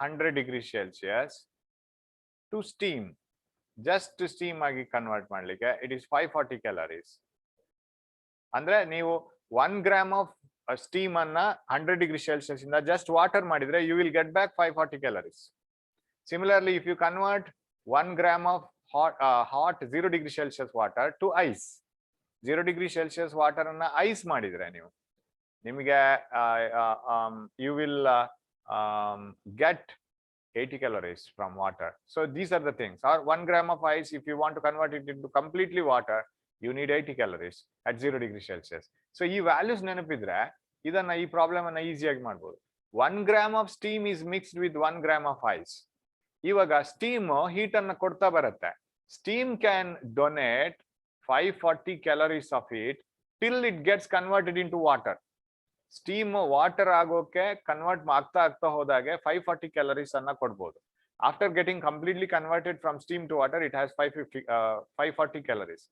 100 degrees Celsius to steam. Just to steam agi convert ಮಾಡ್ಲಿಕ್ಕೆ it is 540 calories. ಅಂದ್ರೆ ನೀವು 1 gram of steam ಅನ್ನ 100 degree Celsius ಇಂದ just water ಮಾಡಿದ್ರೆ you will get back 540 calories. Similarly, if you convert 1 gram of hot 0 degree Celsius water to ice, 0 degree Celsius water ಅನ್ನ ice ಮಾಡಿದ್ರೆ ನೀವು ನಿಮಗೆ you will get 80 calories from water. So these are the things. Or 1 gram of ice, if you want to convert it into completely water, you need 80 calories at 0 degree Celsius. So ಈ values ನೆನಪಿದ್ರೆ ಇದನ್ನ ಈ problem ಅನ್ನ ಈಸಿಯಾಗಿ ಮಾಡಬಹುದು. 1 gram of steam is mixed with 1 gram of ice. ಇವಾಗ steam heat ಅನ್ನ ಕೊಡ್ತಾ ಬರುತ್ತೆ. Steam can donate 540 calories of heat till it gets converted into water. Steam water ಆಗೋಕೆ ಕನ್ವರ್ಟ್ ಆಗ್ತಾ ಹೋದಾಗೆ 540 calories ಅನ್ನ ಕೊಡ್ಬೋದು. After getting completely converted from steam to water, it has 540 calories.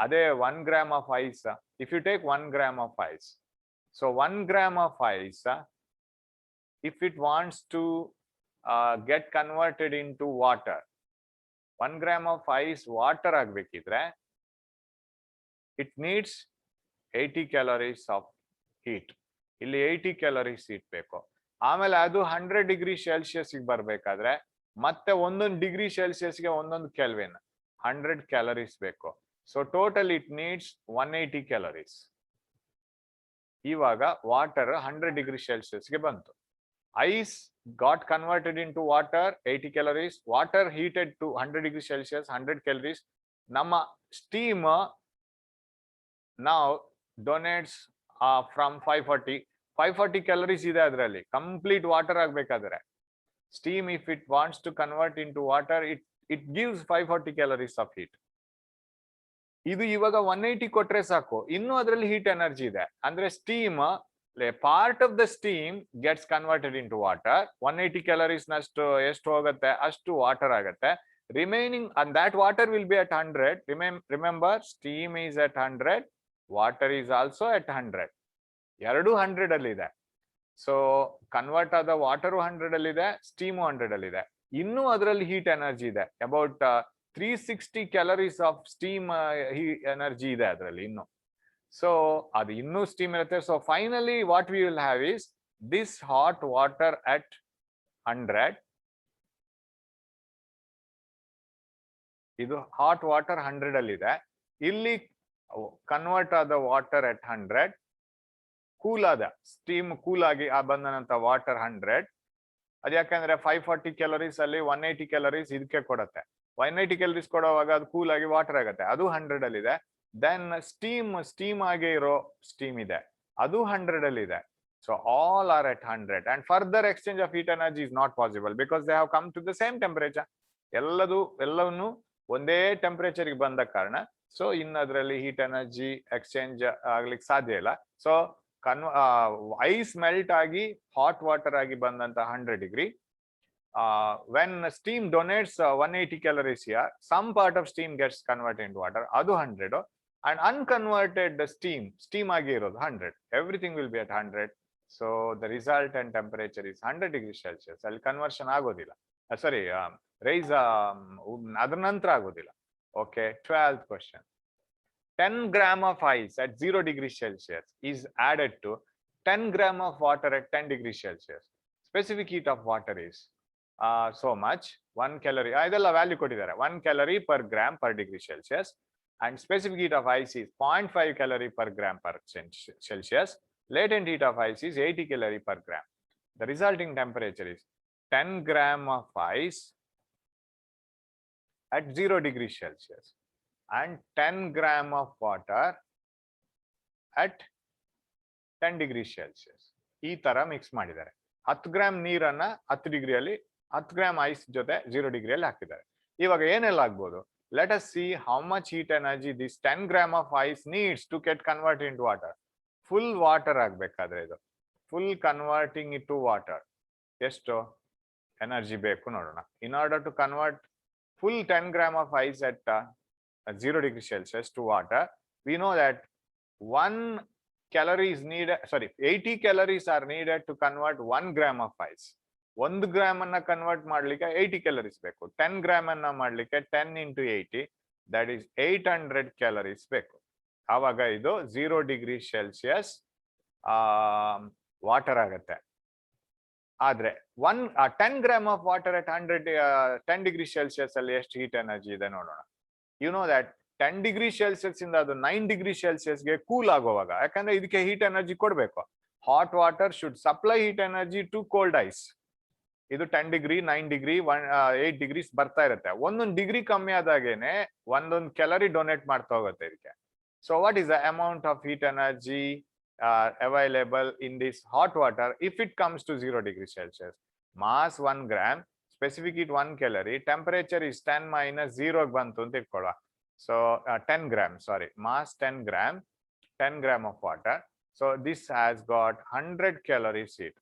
ಅದೇ 1 gram of ice, if you take 1 gram of ice, so 1 gram of ice, if it wants to get converted into water, 1 gram of ice water ಆಗ್ಬೇಕಿದ್ರೆ it needs 80 calories of heat. ಇಲ್ಲಿ 80 calories heat ಬೇಕು. ಆಮೇಲೆ ಅದು 100 degree Celsius ಗೆ ಬರ್ಬೇಕಾದ್ರೆ ಮತ್ತೆ ಒಂದೊಂದು degree Celsius ಗೆ ಒಂದೊಂದು ಕೆಲ್ವಿನ್ 100 ಕ್ಯಾಲರೀಸ್ ಬೇಕು. So total it needs 180 calories. ಇವಾಗ ವಾಟರ್ 100 ಡಿಗ್ರಿ ಸೆಲ್ಸಿಯಸ್ ಗೆ ಬಂತು. Ice got converted into water 80 calories, water heated to 100 degrees Celsius 100 calories. ನಮ್ಮ steam now donates from 540 calories ಇದೆ ಅದರಲ್ಲಿ ಕಂಪ್ಲೀಟ್ ವಾಟರ್ ಆಗಬೇಕಾದ್ರೆ. steam if it wants to convert into water, it gives 540 calories of heat. ಇದು ಇವಾಗ 180 ಕೊಟ್ರೆ ಸಾಕು, ಇನ್ನು ಅದರಲ್ಲಿ ಹೀಟ್ ಎನರ್ಜಿ ಇದೆ. ಅಂದ್ರೆ steam part of the steam gets converted into water, 180 calories ನಷ್ಟು ಎಷ್ಟು ಹೋಗುತ್ತೆ ಅಷ್ಟು ವಾಟರ್ ಆಗುತ್ತೆ. remaining, and that water will be at 100. Remember, steam is at 100, water is also at 100. ಎರಡು 100 ಅಲ್ಲಿ ಇದೆ. ಸೊ ಕನ್ವರ್ಟ್ ಆದ ವಾಟರು 100 ಅಲ್ಲಿ ಇದೆ, ಸ್ಟೀಮು 100 ಅಲ್ಲಿ ಇದೆ. ಇನ್ನೂ ಅದರಲ್ಲಿ ಹೀಟ್ ಎನರ್ಜಿ ಇದೆ. About 360 calories of steam energy ಇದೆ ಅದರಲ್ಲಿ ಇನ್ನು. ಸೊ ಅದು ಇನ್ನೂ ಸ್ಟೀಮ್ ಇರುತ್ತೆ. So finally what we will have is this hot water at 100. ಇದು ಹಾಟ್ ವಾಟರ್ 100 ಅಲ್ಲಿ ಇದೆ. ಇಲ್ಲಿ ಕನ್ವರ್ಟ್ ಆದ ವಾಟರ್ ಅಟ್ 100, ಕೂಲ್ ಆದ ಸ್ಟೀಮ್ ಕೂಲ್ ಆಗಿ ಬಂದಂತ ವಾಟರ್ 100. ಅದು ಯಾಕಂದ್ರೆ 540 ಕ್ಯಾಲರೀಸ್ ಅಲ್ಲಿ 180 ಕ್ಯಾಲರೀಸ್ ಇದಕ್ಕೆ ಕೊಡುತ್ತೆ. 180 calories ಕೊಡುವಾಗ ಅದು ಕೂಲ್ ಆಗಿ ವಾಟರ್ ಆಗುತ್ತೆ, ಅದು 100 ಅಲ್ಲಿ ಇದೆ. ದೆನ್ ಸ್ಟೀಮ್ ಆಗಿ ಇರೋ ಸ್ಟೀಮ್ ಇದೆ, ಅದು 100 ಅಲ್ಲಿ ಇದೆ. So all are at 100 and further exchange of heat energy is not possible because they have come to the same temperature. ಎಲ್ಲವನ್ನು ಒಂದೇ ಟೆಂಪರೇಚರ್ ಗೆ ಬಂದ ಕಾರಣ ಸೊ ಇನ್ನು ಅದರಲ್ಲಿ ಹೀಟ್ ಎನರ್ಜಿ ಎಕ್ಸ್ಚೇಂಜ್ ಆಗ್ಲಿಕ್ಕೆ ಸಾಧ್ಯ ಇಲ್ಲ. ಸೊ ಐಸ್ ಮೆಲ್ಟ್ ಆಗಿ ಹಾಟ್ ವಾಟರ್ ಆಗಿ ಬಂದಂತ 100 degree. When steam donates 180 calories here, some part of steam gets converted into water, adu 100, and unconverted steam agi irodu 100. Everything will be at 100. So the resultant temperature is 100 degrees Celsius. Alli conversion agodilla. Sorry, raise adar nanತರ agodilla. Okay, 12th question. 10 gram of ice at 0 degrees Celsius is added to 10 gram of water at 10 degrees Celsius. Specific heat of water is so much. 1 calorie. ಇದೆಲ್ಲ value ಕೊಟ್ಟಿದ್ದಾರೆ. 1 calorie per gram per degree Celsius. And specific heat of ice is 0.5 calorie per gram per Celsius. Latent heat of ice is 80 calorie per gram. The resulting temperature is 10 gram of ice at 0 degrees Celsius and 10 gram of water at 10 degrees Celsius. ಈ ತರ mix ಮಾಡಿದ್ದಾರೆ. 10 gram ನೀರನ್ನ 10 ಡಿಗ್ರಿಯಲ್ಲಿ 10 gram ice ಜೊತೆ 0 ಡಿಗ್ರಿಯಲ್ಲಿ ಹಾಕಿದ್ದಾರೆ. ಇವಾಗ ಏನೆಲ್ಲ ಆಗ್ಬೋದು? Let us see how much heat energy this 10 gram of ice needs to get converted into water. Full water ಆಗಬೇಕಾದ್ರೆ ಇದು full converting it to water ಎಷ್ಟು ಎನರ್ಜಿ ಬೇಕು ನೋಡೋಣ. In order to convert full 10 gram of ice at 0 degrees Celsius to water, we know that 1 calorie is needed, sorry, 80 calories are needed to convert 1 gram of ice. 1 gram ಅನ್ನ convert ಮಾಡ್ಲಿಕ್ಕೆ 80 calories ಬೇಕು. 10 gram ಅನ್ನ ಮಾಡ್ಲಿಕ್ಕೆ 10 into 80, that is 800 calories ಬೇಕು. ಆವಾಗ ಇದು 0 degree Celsius water ಆಗುತ್ತೆ. ಆದ್ರೆ 10 gram of water at 10 degree Celsius ಅಲ್ಲಿ ಎಷ್ಟು ಹೀಟ್ ಎನರ್ಜಿ ಇದೆ ನೋಡೋಣ. You know that 10 degree Celsius ಇಂದ ಅದು 9 ಡಿಗ್ರಿ ಸೆಲ್ಸಿಯಸ್ಗೆ ಕೂಲ್ ಆಗುವಾಗ, ಯಾಕಂದ್ರೆ ಇದಕ್ಕೆ ಹೀಟ್ ಎನರ್ಜಿ ಕೊಡ್ಬೇಕು. Hot water should supply heat energy to cold ice. ಇದು 10 ಡಿಗ್ರಿ 9 ಡಿಗ್ರಿ 8 ಡಿಗ್ರೀಸ್ ಬರ್ತಾ ಇರುತ್ತೆ. ಒಂದೊಂದು ಡಿಗ್ರಿ ಕಮ್ಮಿ ಆದಾಗೇನೆ ಒಂದೊಂದು ಕ್ಯಾಲರಿ ಡೊನೇಟ್ ಮಾಡ್ತಾ ಹೋಗುತ್ತೆ ಇದಕ್ಕೆ. So what is the amount of heat energy available in this hot water if it comes to 0 degree Celsius? Mass 1 gram, specific heat 1 calorie, temperature is 10 minus 0 ಬಂತು ಅಂತ ಇಟ್ಕೊಳ್ಳುವ. So 10 gram, sorry, mass 10 gram, 10 gram of water. So this has got 100 calories heat.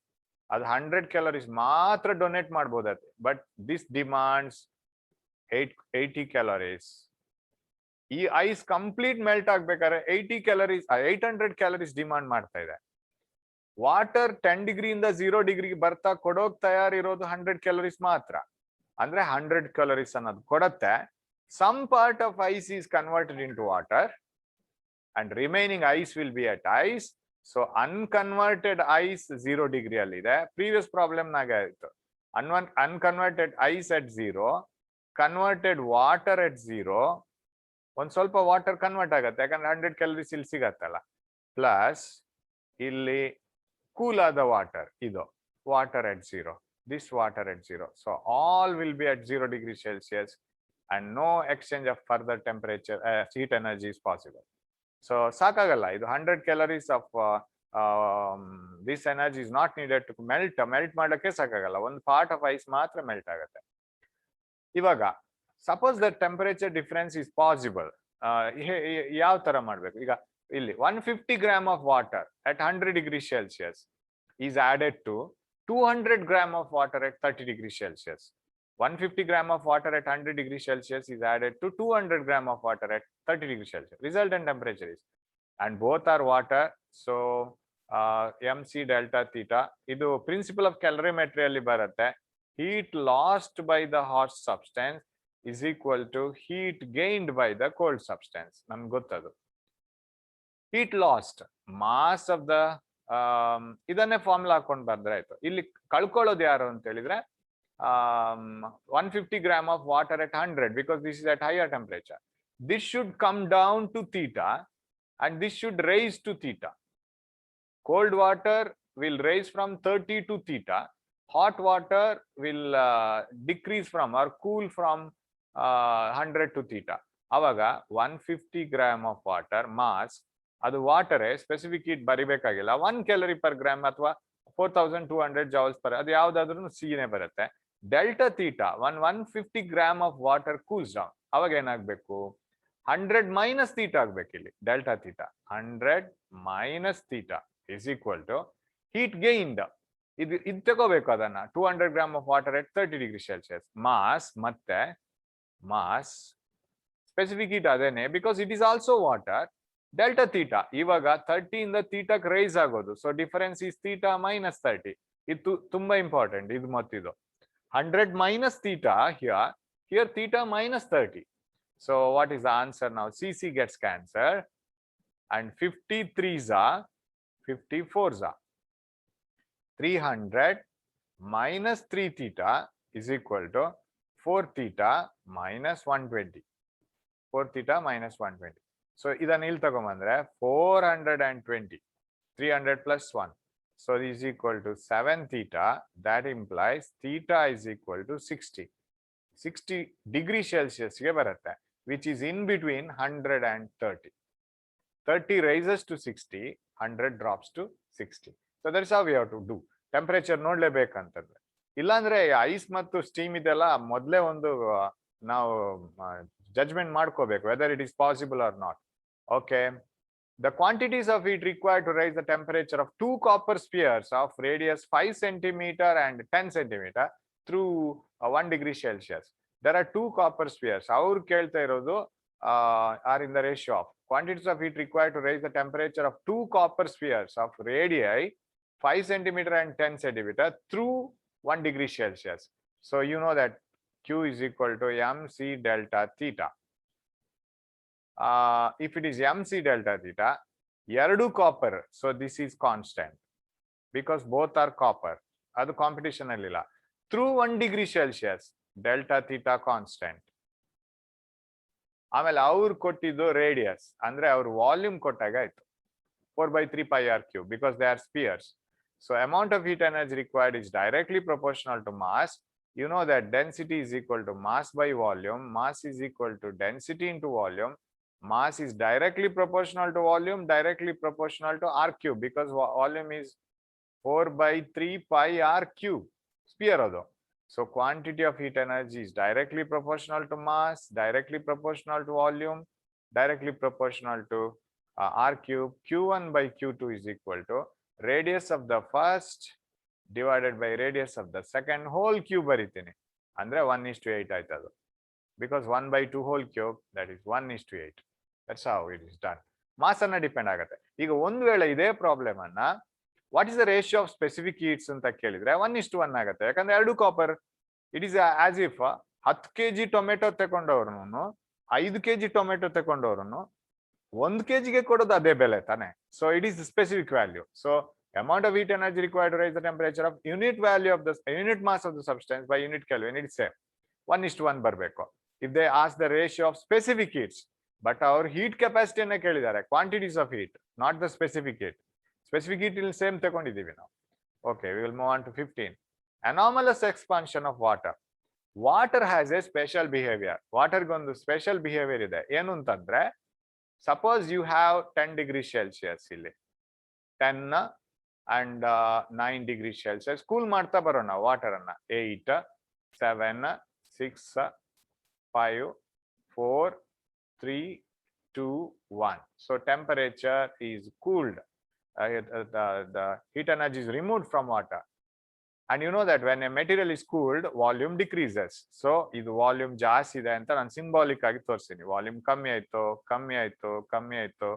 ಅದು 100 calories ಮಾತ್ರ donate ಮಾಡಬಹುದತ್ತೆ. But this demands 80 calories. ಈ ice complete melt ಆಗ್ಬೇಕಾದ್ರೆ 80 calories 800 calories demand ಮಾಡ್ತಾ ಇದೆ. ವಾಟರ್ 10 ಡಿಗ್ರಿಯಿಂದ 0 ಡಿಗ್ರಿಗೆ ಬರ್ತಾ ಕೊಡೋಕ್ ತಯಾರಿರೋದು 100 ಕ್ಯಾಲರೀಸ್ ಮಾತ್ರ. ಅಂದ್ರೆ 100 ಕ್ಯಾಲರೀಸ್ ಅನ್ನೋದು ಕೊಡತ್ತೆ. Some part of ice is converted into water and remaining ice will be at ice. So unconverted ice 0 degree ಅಲ್ಲಿ ಇದೆ. ಪ್ರೀವಿಯಸ್ ಪ್ರಾಬ್ಲಮ್ ನಾಗೆ ಆಯ್ತು. Unconverted ice at 0, converted water at 0. ಒಂದ್ ಸ್ವಲ್ಪ ವಾಟರ್ ಕನ್ವರ್ಟ್ ಆಗತ್ತೆ, ಯಾಕಂದ್ರೆ 100 ಕ್ಯಾಲರೀಸ್ ಇಲ್ಲಿ ಸಿಗತ್ತಲ್ಲ. ಪ್ಲಸ್ ಇಲ್ಲಿ ಕೂಲ್ ಆದ ವಾಟರ್, ಇದು water at 0, this water at 0. So all will be at 0 degrees Celsius and no exchange of further temperature heat energy is possible. So ಸಾಕಾಗಲ್ಲ ಇದು. 100 calories of this energy is not needed to melt ಮಾಡಕ್ಕೆ ಸಾಕಾಗಲ್ಲ. ಒಂದು part of ice ಮಾತ್ರ melt ಆಗುತ್ತೆ. ಇವಾಗ suppose the temperature difference is possible. ಯಾವ ತರ ಮಾಡ್ಬೇಕು? ಈಗ ಇಲ್ಲಿ 150 gram of water at 100 degrees Celsius is added to 200 gram of water at 30 degrees Celsius. 150 gram of water at 100 degrees Celsius is added to 200 gram of water at 30 degrees Celsius. Resultant temperature is, and both are water, so mc delta theta. Idu principle of calorimetry alli baratte. Heat lost by the hot substance is equal to heat gained by the cold substance. Namge gottadu. Heat lost, mass of the ಇದನ್ನೇ formula ಹಾಕೊಂಡು ಬರ್ದ್ರೆ ಆಯ್ತು. ಇಲ್ಲಿ ಕಳ್ಕೊಳ್ಳೋದು ಯಾರು ಅಂತ ಹೇಳಿದ್ರೆ 150 gram of water at 100, because this is at higher temperature. This should come down to theta and this should raise to theta. Cold water will raise from 30 to theta. Hot water will decrease from or cool from 100 to theta. ಅವಾಗ 150 gram of water mass, ಅದು ವಾಟರೇ, specific heat ಬರಿಬೇಕಾಗಿಲ್ಲ. 1 calorie per gram ಅಥವಾ 4200 joules per, ಅದು ಯಾವ್ದಾದ್ರು ಸಿನೇ ಬರುತ್ತೆ. Delta theta 150 gram of water cools down, ಅವಾಗ ಏನಾಗ್ಬೇಕು, 100 ಮೈನಸ್ ಥೀಟಾ ಆಗ್ಬೇಕು ಇಲ್ಲಿ. Delta theta 100 minus theta is equal to heat gained. ಇದು ತಗೋಬೇಕು ಅದನ್ನ, 200 gram of water at 30 degree Celsius. Mass ಮತ್ತೆ ಮಾಸ್ ಸ್ಪೆಸಿಫಿಕ್ ಹೀಟ್ ಅದೇನೆ, because it is also water. Delta theta ಇವಾಗ 30 ಇಂದ ಥೀಟಾಕ್ ರೈಸ್ ಆಗೋದು, so difference is theta minus 30. ಇದು ತುಂಬಾ ಇಂಪಾರ್ಟೆಂಟ್. ಇದು ಮತ್ತಿದು 100 minus theta here theta minus 30. So what is the answer now? CC gets cancelled and 53s are 54s are. 300 minus 3 theta is equal to 4 theta minus 120. 4 theta minus 120. So idan il tagomandre 420. 300 plus 1. So this is equal to 7 theta. That implies theta is equal to 60. 60 degree Celsius ge baratte, which is in between 100 and 30. 30 rises to 60, 100 drops to 60. So that's how we have to do. Temperature ನೋಡ್ಲೇಬೇಕಂತಂದ್ರೆ, ಇಲ್ಲಾಂದ್ರೆ ice ಮತ್ತು steam ಇದೆಲ್ಲ ಮೊದಲೇ ಒಂದು ನಾವು judgment ಮಾಡ್ಕೋಬೇಕು whether it is possible or not. Okay. The quantities of heat required to raise the temperature of 2 copper spheres of radius 5 centimeter and 10 centimeter through 1 degree Celsius. There are 2 copper spheres. Our kelta irodu are in the ratio of quantities of heat required to raise the temperature of 2 copper spheres of radii 5 centimeter and 10 centimeter through 1 degree Celsius. So you know that Q is equal to mc delta theta. If it is mc delta theta, ಎರಡು copper, so this is constant because both are copper. ಅದು competition ಅಲ್ಲಿಲ್ಲ. Through 1 degree Celsius, delta theta constant. ಆಮೇಲೆ ಅವ್ರು ಕೊಟ್ಟಿದ್ದು radius, ಅಂದ್ರೆ ಅವ್ರ volume ಕೊಟ್ಟಾಗ ಆಯ್ತು 4/3 pi r cube because they are spheres. So amount of heat energy required is directly proportional to mass. You know that density is equal to mass by volume. Mass is equal to density into volume. Mass is directly proportional to volume, directly proportional to r cube because volume is 4/3 pi r cube. Sphere ado. So quantity of heat energy is directly proportional to mass, directly proportional to volume, directly proportional to r cube. Q1 by Q2 is equal to radius of the first divided by radius of the second whole cube baritini. Andre 1:8 aitadu. Because 1/2 whole cube, that is 1:8. That's how it is done. Mass anna depend agate. Iga ondu vele ide problem anna what is the ratio of specific heats anta kelidre 1:1 agate. Yakandre eradu copper. It is as if 10 kg tomato ತಗೊಂಡವ್ರನು 5 kg tomato ತಗೊಂಡವ್ರನು 1 kg ಗೆ ಕೊಡೋದು ಅದೇ ಬೆಲೆ ತಾನೆ. So it is the specific value. So amount of heat energy required to raise the temperature of unit value of the unit mass of the substance by unit Kelvin, it is same 1:1 ಬರಬೇಕು. If they ask the ratio of specific heats, but our heat capacity ಅನ್ನ ಕೇಳಿದ್ದಾರೆ, quantities of heat, not the specific heat. Specific heat ಇಲ್ಲಿ same ತಗೊಂಡಿದ್ದೀವಿ ನಾವು. Okay, we will move on to 15. Anomalous expansion of water. Water has a special behavior. Water ಗೊಂದು special behavior ಇದೆ. ಏನು ಅಂತಂದ್ರೆ, suppose you have 10 degree Celsius ಇಲ್ಲಿ 10 and 9 degree Celsius cool ಮಾಡ್ತಾ ಬರೋಣ water ಅನ್ನ. 8 7 6 5 4 3 2 1. So temperature is cooled. The heat energy is removed from water. And you know that when a material is cooled, volume decreases. So idu volume ಜಾಸ್ತಿ ಇದೆ ಅಂತ ನಾನು symbolic ಆಗಿ ತೋರಿಸ್ತೀನಿ. Volume ಕಮ್ಮಿ ಆಯ್ತು,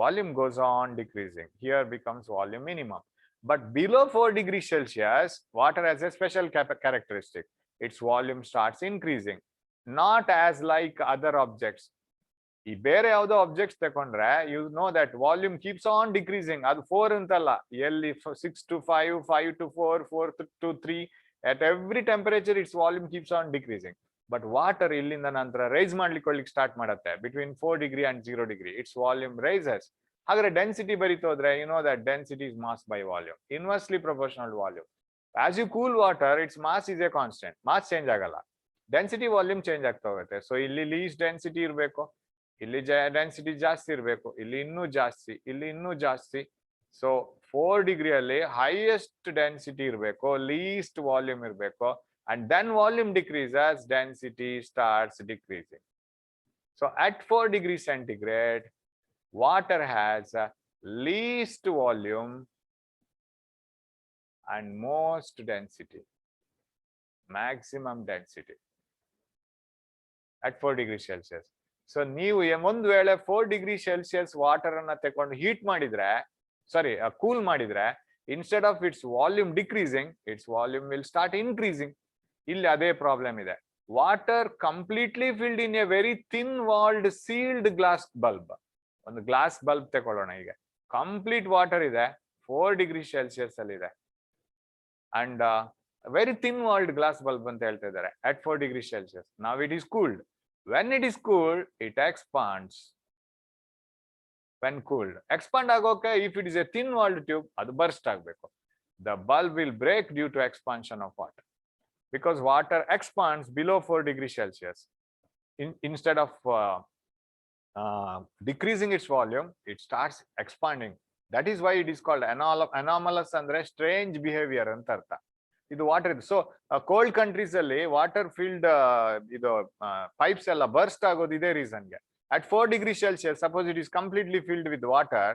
volume goes on decreasing. Here becomes volume minimum. But below 4 degrees Celsius, water has a special characteristic. Its volume starts increasing. Not as like other objects. ಈ ಬೇರೆ ಯಾವುದೋ ಆಬ್ಜೆಕ್ಟ್ಸ್ ತಗೊಂಡ್ರೆ you know that volume keeps on decreasing. ಅದು 4 ಅಂತಲ್ಲ, ಎಲ್ಲಿ 6 to 5, 5 to 4, 4 to 3, at every temperature its volume keeps on decreasing. But water ಇಲ್ಲಿಂದ ನಂತರ rice ಮಾಡ್ಲಿಕ್ಕೆ ಸ್ಟಾರ್ಟ್ ಮಾಡುತ್ತೆ between 4 degree and 0 degree. Its volume rises. ಹಾಗಾದ್ರೆ density ಬರೀತೋದ್ರೆ you know that density is mass by volume, inversely proportional to volume. As you cool water, its mass is a constant. Mass change ಆಗಲ್ಲ. Density volume change ಆಗ್ತಾ ಹೋಗುತ್ತೆ. So ಇಲ್ಲಿ list density ಇರಬೇಕು, ಇಲ್ಲಿ density ಜಾಸ್ತಿ ಇರಬೇಕು, ಇಲ್ಲಿ ಇನ್ನೂ ಜಾಸ್ತಿ, ಇಲ್ಲಿ ಇನ್ನೂ ಜಾಸ್ತಿ. ಸೊ 4 ಡಿಗ್ರಿಯಲ್ಲಿ ಹೈಯೆಸ್ಟ್ ಡೆನ್ಸಿಟಿ ಇರಬೇಕು, ಲೀಸ್ಟ್ ವಾಲ್ಯೂಮ್ ಇರಬೇಕು, and then volume decreases, density starts decreasing. So at 4 degrees centigrade, water has least volume and most density, maximum density at 4 degrees Celsius. So ನೀವು ಒಂದು ವೇಳೆ 4 ಡಿಗ್ರಿ ಸೆಲ್ಸಿಯಸ್ ವಾಟರ್ ಅನ್ನ ತಕೊಂಡು heat ಮಾಡಿದ್ರೆ, ಸಾರಿ cool ಮಾಡಿದ್ರೆ, instead of it's volume decreasing, it's volume will start increasing. ಇಲ್ಲಿ ಅದೇ problem ಇದೆ. Water completely filled in a very thin ವಾಲ್ಡ್ sealed glass bulb. ಒಂದು ಗ್ಲಾಸ್ ಬಲ್ಬ್ ತಗೊಳ್ಳೋಣ, ಈಗ ಕಂಪ್ಲೀಟ್ ವಾಟರ್ ಇದೆ, 4 ಡಿಗ್ರಿ ಸೆಲ್ಸಿಯಸ್ ಅಲ್ಲಿ ಇದೆ, and very thin walled glass bulb ಅಂತ ಹೇಳ್ತಾ ಇದ್ದಾರೆ at 4 ಡಿಗ್ರಿ ಸೆಲ್ಸಿಯಸ್. ನಾವ್ it is cooled. when it is cooled, it expands. when cooled, expand ಆಗೋಕೆ, if it is a thin walled tube, ಅದು burst ಆಗಬೇಕು. the bulb will break due to expansion of water, because water expands below 4 degrees Celsius. Instead of decreasing its volume, it starts expanding. That is why it is called anomalous, andre strange behavior ಅಂತ ಅರ್ಥ. ಇದು water ಇದು. So cold countries ಅಲ್ಲಿ water field ಇದು pipes ಎಲ್ಲ burst ಆಗೋದು ಇದೇ ರೀಸನ್ಗೆ. at 4 degrees Celsius, suppose it is completely filled with water,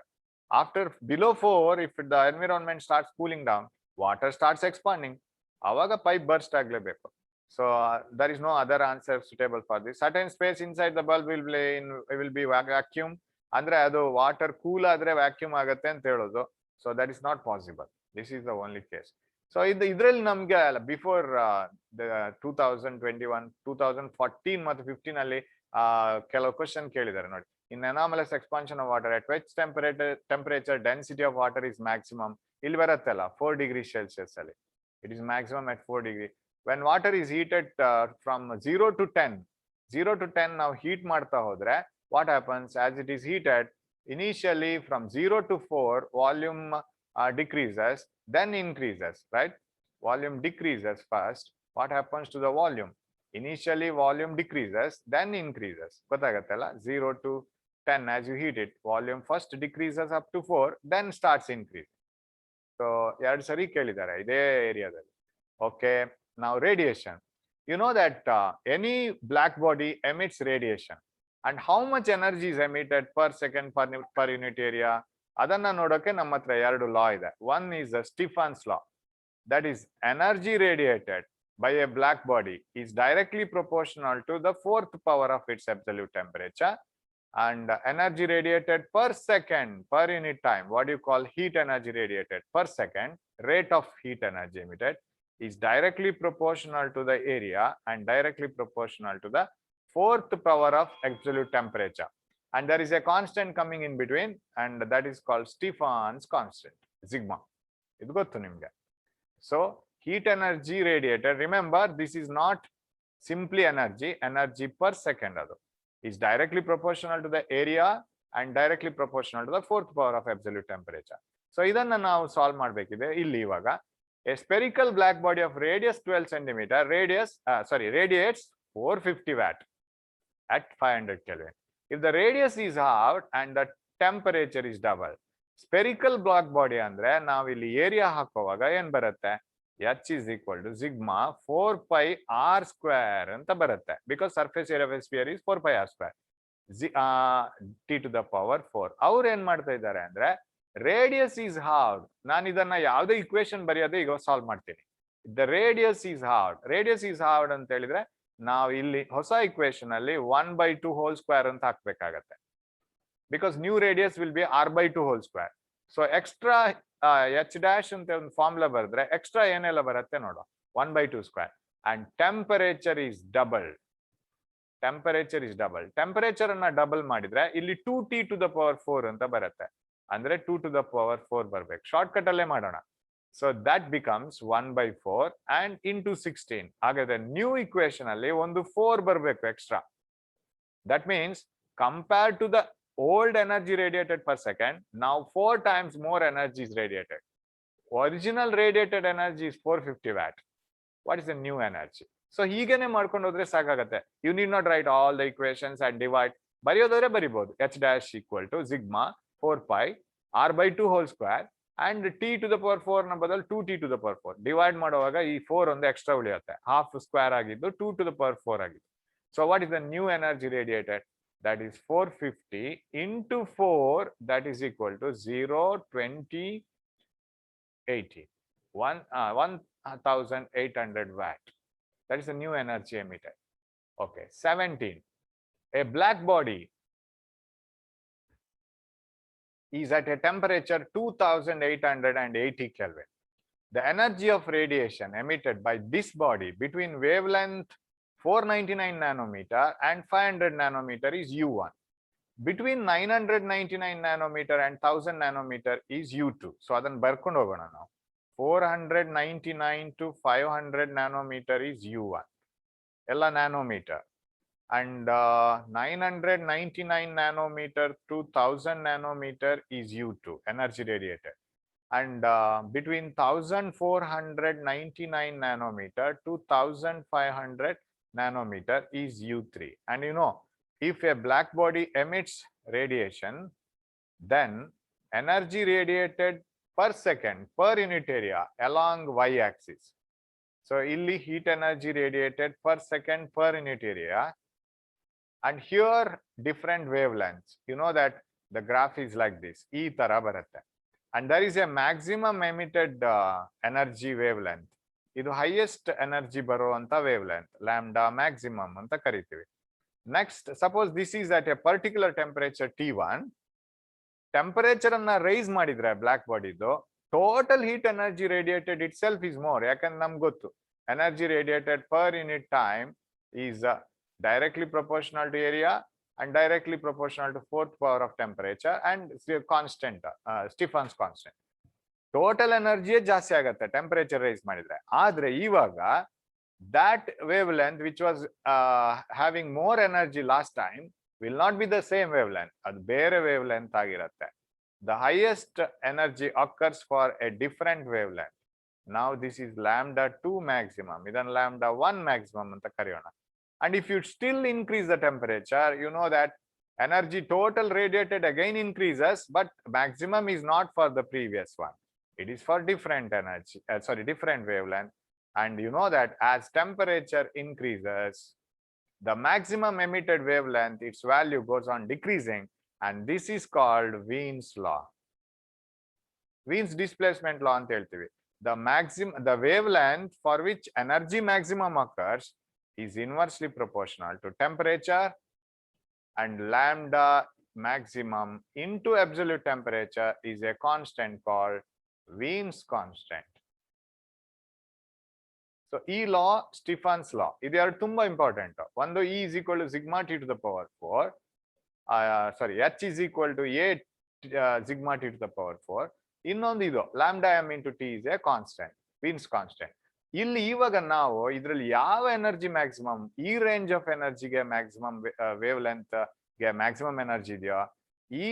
after below 4, if the environment starts cooling down, water starts expanding, awaga pipe burst aglebeku. So there is no other answer suitable for this. Certain space inside the bulb will be vacuum, andre adu water cool adre vacuum agutte anta helodu. So that is not possible. This is the only case. So ಇದ್ರಲ್ಲಿ ನಮ್ಗೆ before the 2021 2014 ಮತ್ತು 15 ಅಲ್ಲಿ ಕೆಲವು question ಕೇಳಿದ್ದಾರೆ ನೋಡಿ. In anomalous expansion of water, at which temperature density of water is maximum? ಇಲ್ಲಿ ಬರುತ್ತಲ್ಲ 4 degree Celsius ಅಲ್ಲಿ, it is maximum at 4 degree. when water is heated from 0 to 10, 0 to 10 ನಾವು ಹೀಟ್ ಮಾಡ್ತಾ ಹೋದ್ರೆ, what happens? as it is heated initially from 0 to 4, volume decreases, then increases, right? Volume decreases first. What happens to the volume? Initially volume decreases, then increases. Gottagattalla, 0 to 10, as you heat it, volume first decreases up to 4, then starts increasing. So ಎರಡು ಸರಿ ಕೇಳಿದ್ದಾರೆ ಇದೇ ಏರಿಯಾದಲ್ಲಿ. Okay, now radiation. You know that any black body emits radiation, and how much energy is emitted per second per unit area? ಅದನ್ನ ನೋಡೋಕೆ ನಮ್ಮ ಹತ್ರ ಎರಡು ಲಾ ಇದೆ. One is Stephen's law, that is energy radiated by a black body is directly proportional to the 4th power of its absolute temperature, and energy radiated per second per unit time, what do you call heat energy radiated per second, rate of heat energy emitted, is directly proportional to the area and directly proportional to the 4th power of absolute temperature. And there is a constant coming in between, and that is called Stephan's constant, sigma. Idu gottu nimge. So heat energy radiated, remember this is not simply energy per second, adu is directly proportional to the area and directly proportional to the 4th power of absolute temperature. So idanna ನಾವು solve ಮಾಡಬೇಕಿದೆ. ಇಲ್ಲಿ ಇವಾಗ a spherical black body of radius 12 centimeter radiates 450 watt at 500 Kelvin. If the radius is halved and the temperature is double, spherical black body ಅಂದ್ರೆ ನಾವು ಇಲ್ಲಿ area ಹಾಕುವಾಗ ಏನ್ ಬರುತ್ತೆ? H is equal to sigma 4 pi r square ಅಂತ ಬರುತ್ತೆ, because surface area of a sphere is 4 pi r square, t to the power 4. ಅವ್ರು ಏನ್ ಮಾಡ್ತಾ ಇದ್ದಾರೆ ಅಂದ್ರೆ ರೇಡಿಯಸ್ ಈಸ್ ಹಾರ್ಡ್. ನಾನು ಇದನ್ನ ಯಾವುದೇ ಇಕ್ವೇಶನ್ ಬರೆಯೋದೇ ಈಗ ಸಾಲ್ವ್ ಮಾಡ್ತೀನಿ. ದ ರೇಡಿಯಸ್ ಈಸ್ ಹಾರ್ಡ್ ಅಂತ ಹೇಳಿದ್ರೆ ನಾವು ಇಲ್ಲಿ ಹೊಸ ಇಕ್ವೇಶನ್ ಅಲ್ಲಿ 1/2 ಹೋಲ್ ಸ್ಕ್ವೇರ್ ಅಂತ ಹಾಕ್ಬೇಕಾಗತ್ತೆ, because new radius will be r/2 whole square. So extra H dash ಅಂತ ಒಂದು ಫಾರ್ಮುಲಾ ಬರೆದ್ರೆ ಎಕ್ಸ್ಟ್ರಾ ಏನೆಲ್ಲ ಬರುತ್ತೆ ನೋಡು, 1/2 square. And temperature is double. Temperature ಅನ್ನ ಡಬಲ್ ಮಾಡಿದ್ರೆ ಇಲ್ಲಿ 2t to the power 4 ಅಂತ ಬರುತ್ತೆ, ಅಂದ್ರೆ 2 to the power 4 ಬರ್ಬೇಕು. ಶಾರ್ಟ್ ಕಟ್ ಅಲ್ಲೇ ಮಾಡೋಣ. So that becomes 1/4 and into 16. ಹಾಗಾದ್ರೆ ನ್ಯೂ ಇಕ್ವೇಶನ್ ಅಲ್ಲಿ ಒಂದು 4 ಬರಬೇಕು extra. That means compared to the old energy radiated per second, now 4 times more energy is radiated. Original radiated energy is 450 watt. What is the new energy? So ಹೀಗೇನೆ ಮಾಡ್ಕೊಂಡು ಹೋದ್ರೆ ಸಾಕಾಗತ್ತೆ. You need not write all the equations and divide. ಬರೆಯೋದಾದ್ರೆ ಬರಿಬಹುದು h dash equal to sigma 4 pi r by 2 whole square and t to the power 4 ನ ಬದಲು 2t to the power 4. Divide ಮಾಡುವಾಗ ಈ 4 ಒಂದು ಎಕ್ಸ್ಟ್ರಾ ಉಳಿಯುತ್ತೆ, ಹಾಫ್ ಸ್ಕ್ವೇರ್ ಆಗಿದ್ದು 2 to the power 4 ಆಗಿದ್ದು. So what is the new energy radiated? That is 450 into 4, that is equal to 0, 20, 80. 1800 watt. That is the new energy emitted. Okay. 17. A black body is at a temperature 2880 Kelvin. The energy of radiation emitted by this body between wavelength 499 nanometer and 500 nanometer is U1. Between 999 nanometer and 1000 nanometer is U2. So adan barkondu hogona now. 499 to 500 nanometer is U1. Ella nanometer. And 999 nanometer to 1000 nanometer is U2, energy radiated. And between 1499 nanometer to 1500 nanometer is U3. And you know, if a black body emits radiation, then energy radiated per second per unit area along y-axis. So illi heat energy radiated per second per unit area, and here different wavelengths. You know that the graph is like this, ee tara barutte. And there is a maximum emitted energy wavelength. Idu highest energy baruvanta wavelength, lambda maximum anta kariತೀವಿ. Next, suppose this is at a particular temperature T1. Temperature anna raise madidre black body do total heat energy radiated itself is more. Yakandre namge gottu energy radiated per unit time is directly proportional to area and directly proportional to fourth power of temperature and constant, Stephan's constant. Total energy ಜಾಸ್ತಿ ಆಗುತ್ತೆ temperature raise ಮಾಡಿದ್ರೆ. ಆದ್ರೆ ಇವಾಗ that wavelength which was having more energy last time will not be the same wavelength. ಅದು ಬೇರೆ wavelength ಆಗಿರುತ್ತೆ. The highest energy occurs for a different wavelength. Now this is lambda 2 maximum. ಇದನ್ನ lambda 1 maximum ಅಂತ ಕರೆಯೋಣ. And if you still increase the temperature, you know that energy total radiated again increases, but maximum is not for the previous one. It is for different energy, different wavelength. And you know that as temperature increases, the maximum emitted wavelength, its value goes on decreasing, and this is called Wien's law. Wien's displacement law anta heltivi. The wavelength for which energy maximum occurs is inversely proportional to temperature, and lambda maximum into absolute temperature is a constant called Wien's constant. So E law, Stephan's law, idu ಎರಡು ತುಂಬಾ important. ಒಂದು E is equal to sigma t to the power 4, H is equal to A sigma t to the power 4. ಇನ್ನೊಂದು ಇದು lambda m into t is a constant, Wien's constant. ಇಲ್ಲಿ ಇವಾಗ ನಾವು ಇದರಲ್ಲಿ ಯಾವ ಎನರ್ಜಿ ಮ್ಯಾಕ್ಸಿಮಮ್, ಈ range of ಎನರ್ಜಿಗೆ maximum wavelength ಗೆ ಮ್ಯಾಕ್ಸಿಮಮ್ ಎನರ್ಜಿ ಇದೆಯೋ, ಈ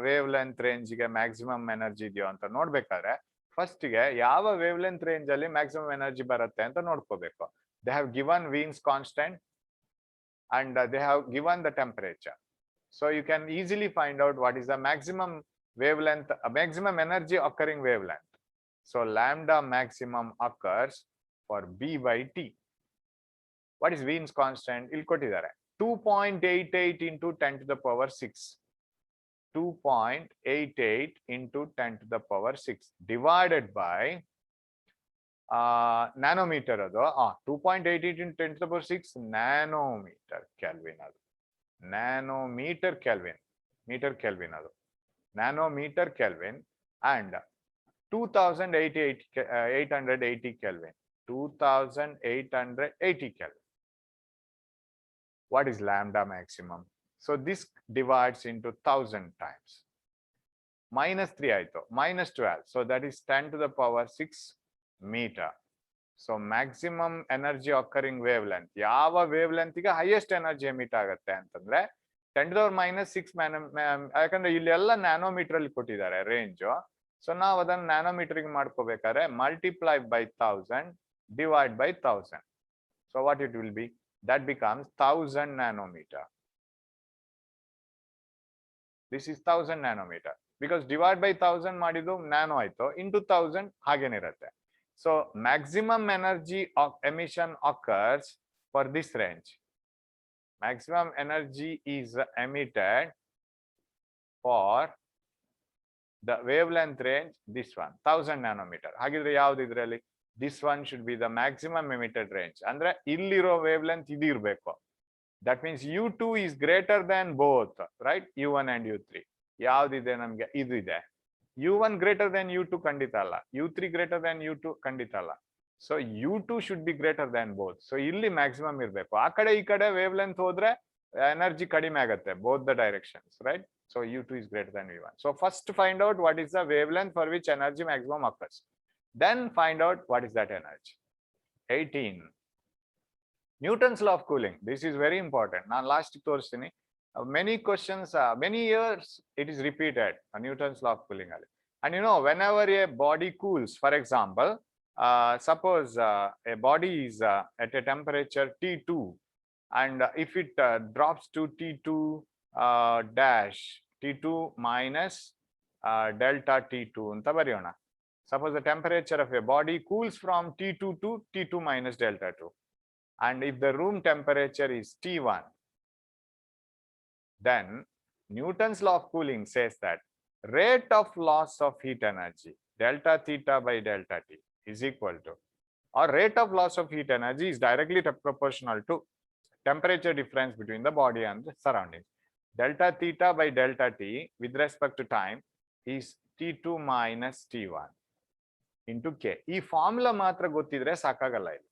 ವೇವ್ ಲೆಂತ್ ರೇಂಜ್ ಗೆ ಮ್ಯಾಕ್ಸಿಮಮ್ ಎನರ್ಜಿ ಇದೆಯೋ ಅಂತ ನೋಡ್ಬೇಕಾದ್ರೆ ಫಸ್ಟ್ ಗೆ ಯಾವ ವೇವ್ ಲೆಂತ್ ರೇಂಜ್ ಅಲ್ಲಿ ಮ್ಯಾಕ್ಸಿಮಮ್ ಎನರ್ಜಿ ಬರುತ್ತೆ ಅಂತ ನೋಡ್ಕೋಬೇಕು. They have given Wien's constant and they have given the temperature. So you can easily find out what is the maximum wavelength, maximum energy occurring wavelength. So lambda maximum occurs for B by T. What is Wien's constant? Il kottidare 2.88 into 10 to the power 6. 2.88 into 10 to the power 6 divided by nanometer adu 2.88 into 10 to the power 6 nanometer Kelvin adu. Nanometer Kelvin, meter Kelvin adu. Nanometer Kelvin and 2880 Kelvin. 2880 Kelvin. What is lambda maximum? So this divides into 1000 times. Minus 3 aito, minus 12. So that is 10 to the power 6 meter. So maximum energy occurring wavelength. Yava wavelength ige highest energy emit agutte antandre 10 to the power minus 6 ಯಾಕಂದ್ರೆ ಇಲ್ಲಿ ಎಲ್ಲ nanometre ಅಲ್ಲಿ ಕೊಟ್ಟಿದ್ದಾರೆ range. So ನಾವು ಅದನ್ನ nanometre ಗೆ ಮಾಡ್ಕೋಬೇಕಾದ್ರೆ multiply by 1000 divide by 1000. So what it will be? That becomes 1000 nanometer. This is 1000 nanometer because divide by 1000 ಮಾಡಿದ್ದು nano ಆಯ್ತು into 1000 ಹಾಗೇನೆ ಇರುತ್ತೆ. So maximum energy of emission occurs for this range. Maximum energy is emitted for the wavelength range, this one 1000 nanometer. ಹಾಗಿದ್ರೆ ಯಾವುದು ಇದರಲ್ಲಿ? This one should be the maximum emitted range. ಅಂದ್ರೆ ಇಲ್ಲಿರೋ wavelength ಇದು ಇರಬೇಕು. That means U2 is greater than both, right? U1 and U3. ಯಾವ್ದಿದೆ ನಮಗೆ? ಇದು ಇದೆ. U1 greater than U2 ಖಂಡಿತ ಅಲ್ಲ. U3 greater than U2 ಖಂಡಿತ ಅಲ್ಲ. So U2 should be greater than both. So ಇಲ್ಲಿ maximum ಇರಬೇಕು. ಆ ಕಡೆ ಈ ಕಡೆ wavelength ಹೋದ್ರೆ energy ಕಡಿಮೆ ಆಗುತ್ತೆ, both the directions, right? So U2 is greater than V1. So first find out what is the wavelength for which energy maximum occurs. Then find out what is that energy. 18. Newton's law of cooling. This is very important. Now last ತೋರಿಸ್ತೀನಿ. Many questions, many years it is repeated. Newton's law of cooling. And you know, whenever a body cools, for example, suppose a body is at a temperature T2, and if it drops to T2 dash, T2 minus delta T2 anta bariyona. Suppose the temperature of a body cools from T2 to T2 minus delta 2. And if the room temperature is T1, then Newton's law of cooling says that rate of loss of heat energy, delta theta by delta T, is equal to, or rate of loss of heat energy is directly proportional to temperature difference between the body and the surroundings. Delta theta by delta T with respect to time is T2 minus T1 into K. ಈ formula ಮಾತ್ರ ಗೊತ್ತಿದ್ರೆ ಸಾಕಾಗಲ್ಲ ಇಲ್ಲಿ.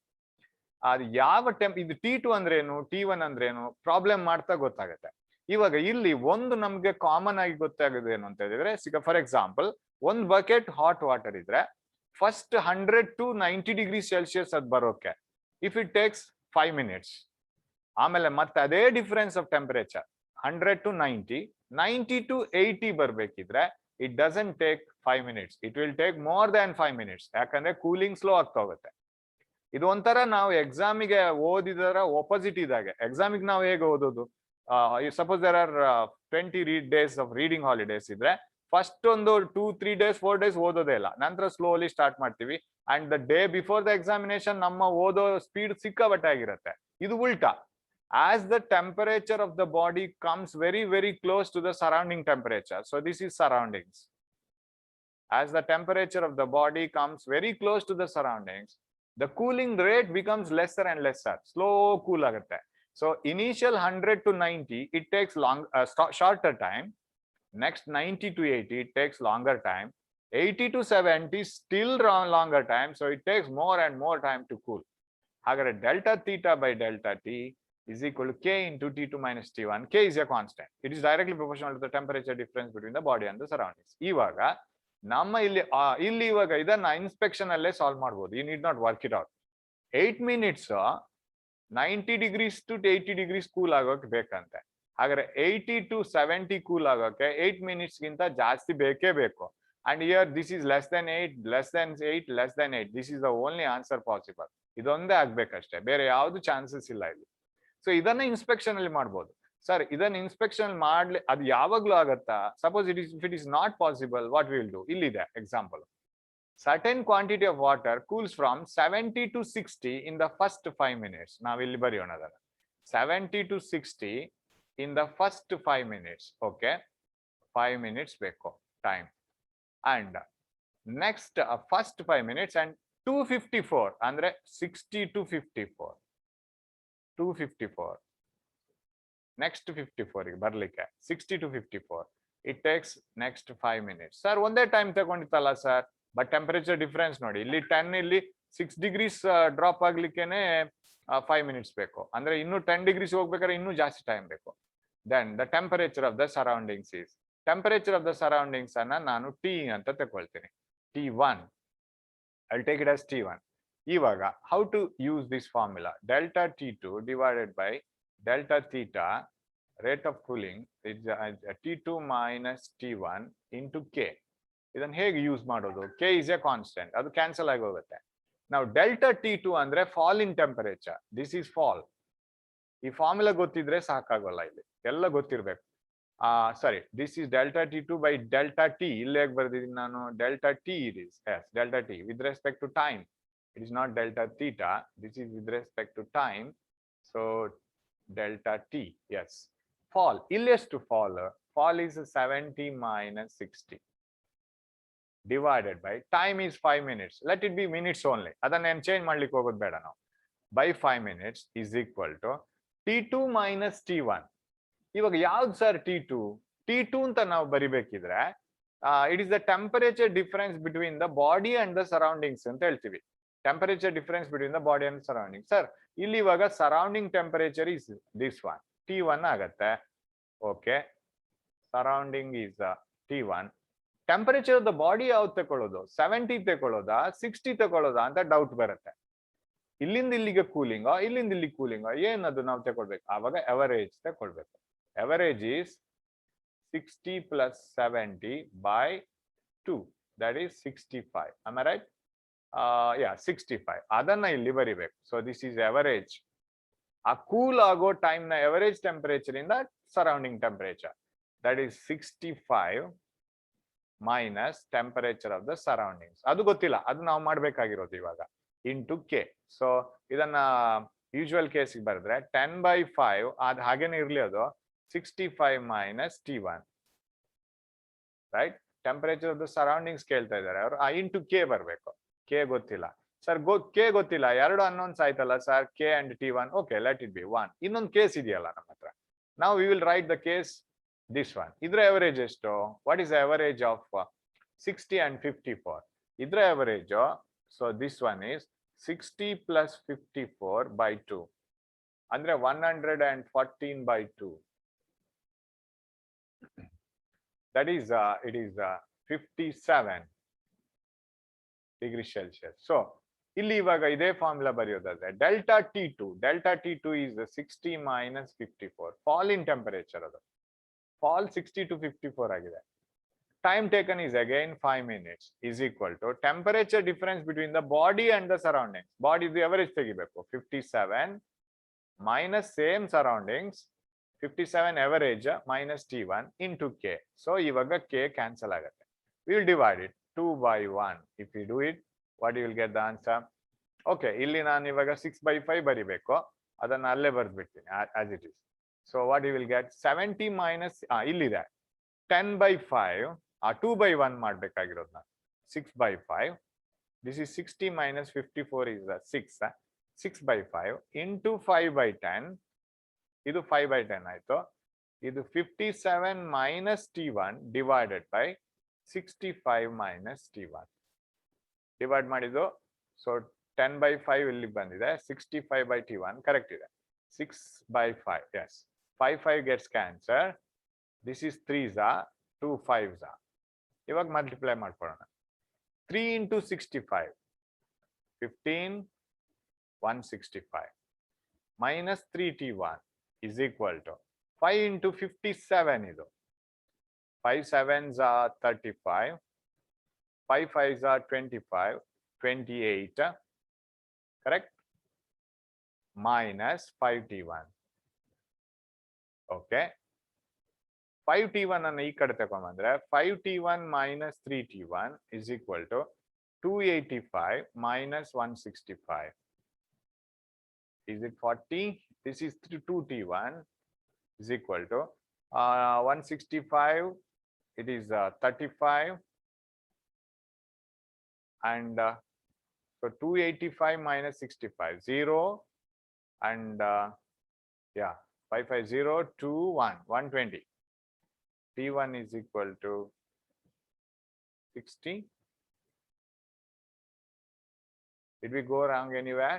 ಅದು ಯಾವ ಇದು T2 ಅಂದ್ರೇನು, T1 ಅಂದ್ರೇನು ಪ್ರಾಬ್ಲಮ್ ಮಾಡ್ತಾ ಗೊತ್ತಾಗುತ್ತೆ. ಇವಾಗ ಇಲ್ಲಿ ಒಂದು ನಮ್ಗೆ ಕಾಮನ್ ಆಗಿ ಗೊತ್ತಾಗೋದು ಏನು ಅಂತ ಹೇಳಿದ್ರೆ, ಫಾರ್ ಎಕ್ಸಾಂಪಲ್ ಒಂದು ಬಕೆಟ್ ಹಾಟ್ ವಾಟರ್ ಇದ್ರೆ ಫಸ್ಟ್ 100 to 90 ಡಿಗ್ರಿ ಸೆಲ್ಸಿಯಸ್ ಅದು ಬರೋಕೆ ಇಫ್ ಇಟ್ ಟೇಕ್ಸ್ 5 minutes. ಆಮೇಲೆ ಮತ್ತೆ ಅದೇ difference of temperature 100 to 90, 90 to 80 ಬರ್ಬೇಕಿದ್ರೆ it doesn't take 5 minutes. It will take more than 5 minutes. ಯಾಕಂದ್ರೆ ಕೂಲಿಂಗ್ ಸ್ಲೋ ಆಗ್ತಾ ಹೋಗುತ್ತೆ. ಇದು ಒಂಥರ ನಾವು ಎಕ್ಸಾಮಿಗೆ ಓದಿದರ ಒಪೋಸಿಟ್ ಇದಾಗೆ. ಎಕ್ಸಾಮಿಗೆ ನಾವು ಹೇಗೆ ಓದೋದು? Suppose there are 20 days of reading holidays ಇದ್ರೆ ಫಸ್ಟ್ ಒಂದು 2-3 days 4 days ಓದೋದೇ ಇಲ್ಲ, ನಂತರ ಸ್ಲೋಲಿ ಸ್ಟಾರ್ಟ್ ಮಾಡ್ತೀವಿ. And the day before the examination ನಮ್ಮ ಓದೋ ಸ್ಪೀಡ್ ಸಿಕ್ಕಾಬಟ್ಟೆ ಆಗಿರುತ್ತೆ. ಇದು ಉಲ್ಟಾ. As the temperature of the body comes very, very close to the surrounding temperature. So this is surroundings. As the temperature of the body comes very close to the surroundings, the cooling rate becomes lesser and lesser. Slow cool agutte. So initial 100 to 90, it takes shorter time. Next 90 to 80, it takes longer time. 80 to 70, still longer time. So it takes more and more time to cool. Hagare delta theta by delta T is equal to K into T2 minus T1. K is a constant. It is directly proportional to the temperature difference between the body and the surroundings. ಇವಾಗ ನಮ್ಮ ಇಲ್ಲಿ ಇವಾಗ ಇದನ್ನ inspection ಅಲ್ಲೇ solve ಮಾಡಬಹುದು. You need not work it out. 8 minutes 90 degrees to 80 degrees cool ಆಗೋಕೆ ಬೇಕಂತೆ. ಹಾಗಾದ್ರೆ 80 to 70 ಕೂಲ್ ಆಗೋಕೆ 8 minutes ಗಿಂತ ಜಾಸ್ತಿ ಬೇಕೇ ಬೇಕು. And here this is less than 8, less than 8, less than 8. This is the only answer possible. ಇದೊಂದೇ ಆಗ್ಬೇಕಷ್ಟೇ, ಬೇರೆ ಯಾವ್ದು ಚಾನ್ಸಸ್ ಇಲ್ಲ ಇಲ್ಲಿ. ಸೊ ಇದನ್ನ ಇನ್ಸ್ಪೆಕ್ಷನ್ ಅಲ್ಲಿ ಮಾಡ್ಬೋದು. ಸರ್ ಇದನ್ನ ಇನ್ಸ್ಪೆಕ್ಷನ್ ಮಾಡ್ಲಿ ಅದು ಯಾವಾಗ್ಲೂ ಆಗತ್ತಾ? Suppose if it is not possible, what will do? ಇಲ್ಲಿದೆ example. Certain quantity of water cools from 70 to 60 in the first 5 minutes. ನಾವ್ ಇಲ್ಲಿ ಬರೆಯೋಣ ಅದನ್ನ. 70 to 60 in the first 5 minutes. Okay, 5 minutes ಬೇಕು time. And next first 5 minutes and 254 ಅಂದ್ರೆ 60 to 54. 254. Next 54 ಗೆ ಬರ್ಲಿಕ್ಕೆ 60 to 54. It takes next 5 minutes. Sir ಒಂದೇ time ತಗೊಂಡಿತ್ತಲ್ಲ ಸರ್, ಬಟ್ ಟೆಂಪರೇಚರ್ ಡಿಫರೆನ್ಸ್ ನೋಡಿ, ಇಲ್ಲಿ 10 ಇಲ್ಲಿ 6 degrees ಡ್ರಾಪ್ ಆಗ್ಲಿಕ್ಕೆನೆ 5 minutes ಬೇಕು. ಅಂದ್ರೆ ಇನ್ನು 10 degrees ಹೋಗ್ಬೇಕಾದ್ರೆ ಇನ್ನೂ ಜಾಸ್ತಿ ಟೈಮ್ ಬೇಕು. Then the temperature of the surroundings is, temperature of the surroundings ಅನ್ನ ನಾನು T ಅಂತ ತಗೊಳ್ತೀನಿ. T1. I'll take it as T1. ಇವಾಗ how to use this formula? Delta T2 divided by delta theta, rate of cooling, is T2 minus T1 into K. ಇದನ್ನ ಹೇಗೆ use ಮಾಡೋದು? K is a constant, ಅದು cancel ಆಗಿ ಹೋಗುತ್ತೆ. Now delta T2 ಅಂದ್ರೆ fall in temperature. This is fall. ಈ formula ಗೊತ್ತಿದ್ರೆ ಸಾಕಾಗೋಲ್ಲ, ಇಲ್ಲಿ ಎಲ್ಲ ಗೊತ್ತಿರ್ಬೇಕು. Sorry, this is delta T2 by delta T. ಇಲ್ಲಿ ಹೇಗೆ ಬರ್ದಿದ್ದೀನಿ ನಾನು? Delta T it is. Yes, delta T with respect to time. It is not delta theta. This is with respect to time. So delta T. Yes. Fall. ಇಲ್ಲಿ ಎಷ್ಟು fall? Fall is 70 minus 60 divided by time is 5 minutes. Let it be minutes only. ಅದನ್ನ ಏನು change ಮಾಡ್ಲಿಕ್ಕೆ ಹೋಗೋದು ಬೇಡ ನಾವು. By 5 minutes is equal to T2 minus T1. ಇವಾಗ ಯಾವ್ದು ಸರ್ T2? T2 ಅಂತ ನಾವು ಬರಿಬೇಕಿದ್ರೆ it is the temperature difference between the body and the surroundings ಅಂತ ಹೇಳ್ತೀವಿ. Temperature difference between the body and surrounding. Sir ಇಲ್ಲಿ ಇವಾಗ surrounding temperature is this one, T1 ಆಗತ್ತೆ. Okay, surrounding is T1. Temperature of the body ಯಾವ್ದು ತಗೊಳ್ಳೋದು? 70 ತಗೊಳ್ಳೋದಾ 60 ತಗೊಳ್ಳೋದಾ ಅಂತ doubt ಬರುತ್ತೆ. ಇಲ್ಲಿಂದ ಇಲ್ಲಿಗೆ ಕೂಲಿಂಗ್, ಇಲ್ಲಿಂದ ಇಲ್ಲಿ ಕೂಲಿಂಗ್, ಏನದು ನಾವು ತಗೊಳ್ಬೇಕು? ಆವಾಗ ಅವರೇಜ್ ತಗೊಳ್ಬೇಕು. Average is 60 plus 70 by 2, that is 65. Am I right? Yeah, 65. ಅದನ್ನ ಇಲ್ಲಿ ಬರಿಬೇಕು. So this is average. ಆ ಕೂಲ್ ಆಗೋ ಟೈಮ್ ನ ಅವರೇಜ್ ಟೆಂಪರೇಚರ್ ಇಂದ surrounding temperature, that is 65 minus temperature of the surroundings. ಅದು ಗೊತ್ತಿಲ್ಲ, ಅದು ನಾವು ಮಾಡ್ಬೇಕಾಗಿರೋದು ಇವಾಗ ಇಂಟು ಕೆ. ಸೊ ಇದನ್ನ ಯೂಶುವಲ್ ಕೇಸಿಗೆ ಬರೆದ್ರೆ 10/5 ಅದು ಹಾಗೇನೆ ಇರ್ಲಿ, ಅದು 65 minus T1, right? Temperature of the surroundings ಕೇಳ್ತಾ ಇದ್ದಾರೆ ಅವರು. ಇಂಟು ಕೆ ಬರಬೇಕು. ಕೆ ಗೊತ್ತಿಲ್ಲ ಸರ್, ಕೆ ಗೊತ್ತಿಲ್ಲ. ಎರಡು ಅನ್ನೋನ್ಸ್ ಆಯ್ತಲ್ಲ sir, K and T1. Okay, let it be 1. ಇನ್ನೊಂದು ಕೇಸ್ ಇದೆಯಲ್ಲ ನಮ್ಮ ಹತ್ರ. ನಾವು we will write the case this one. ಇದ್ರ ಅವರೇಜ್ ಎಷ್ಟು? What is average of 60 and 54? ಇದ್ರ average, so this one is 60 plus 54 by 2, ಅಂದ್ರೆ 114 by 2. That is it is 57 degrees Celsius. So ಇಲ್ಲಿ ಇವಾಗ ಇದೇ ಫಾರ್ಮುಲಾ ಬರೆಯೋದಾದ್ರೆ delta T2 is 60 minus 54. Fall in temperature, ಅದು fall 60 to 54 ಆಗಿದೆ. Time taken is again 5 minutes is equal to temperature difference between the body and the surroundings. Body the average ತೆಗಿಬೇಕು. 57 minus same surroundings, 57 average minus T1 into K. So ಇವಾಗ K cancel ಆಗುತ್ತೆ. We will divide it 2 by 1. If we do it, what you will get the answer? Okay, ಇಲ್ಲಿ ನಾನು ಇವಾಗ 6/5 ಬರಿಬೇಕು. ಅದನ್ನ ಅಲ್ಲೇ ಬರೆದ್ಬಿಡ್ತೀನಿ as it is. So what you will get? 70 minus ಇಲ್ಲಿದೆ 10/5. 2/1 ಮಾಡ್ಬೇಕಾಗಿರೋದು ನಾನು. 6/5. This is 60 minus 54 is 6. 6/5 into 5/10. ಇದು 5/10 ಆಯ್ತು. ಇದು 57 minus T1 divided by 65 minus T1. Divide ಮಾಡಿದ್ದು. ಸೊ 10/5 ಇಲ್ಲಿ ಬಂದಿದೆ. 65 by T1 ಕರೆಕ್ಟ್ ಇದೆ. 6/5. yes, 5 gets cancer. This is 3s, 2 5s. ಇವಾಗ ಮಲ್ಟಿಪ್ಲೈ ಮಾಡ್ಕೊಳ್ಳೋಣ. 3 into 65 15, 165 minus 3T1 is equal to 5 into 57. ಇದು 5 7s are 35, 5 5s are 25, 28, correct? Minus 5T1. okay, 5T1 ಅನ್ನು ಈ ಕಡೆ ತಗೊಂಡ್ಬಂದ್ರೆ 5T1 minus 3T1 is equal to 285 minus 165. Is it 40? This is 2T1 is equal to 165. It is 35, and so 285 minus 65 0, and yeah, 550 2 1 120. T1 is equal to 60. Did we go wrong anywhere?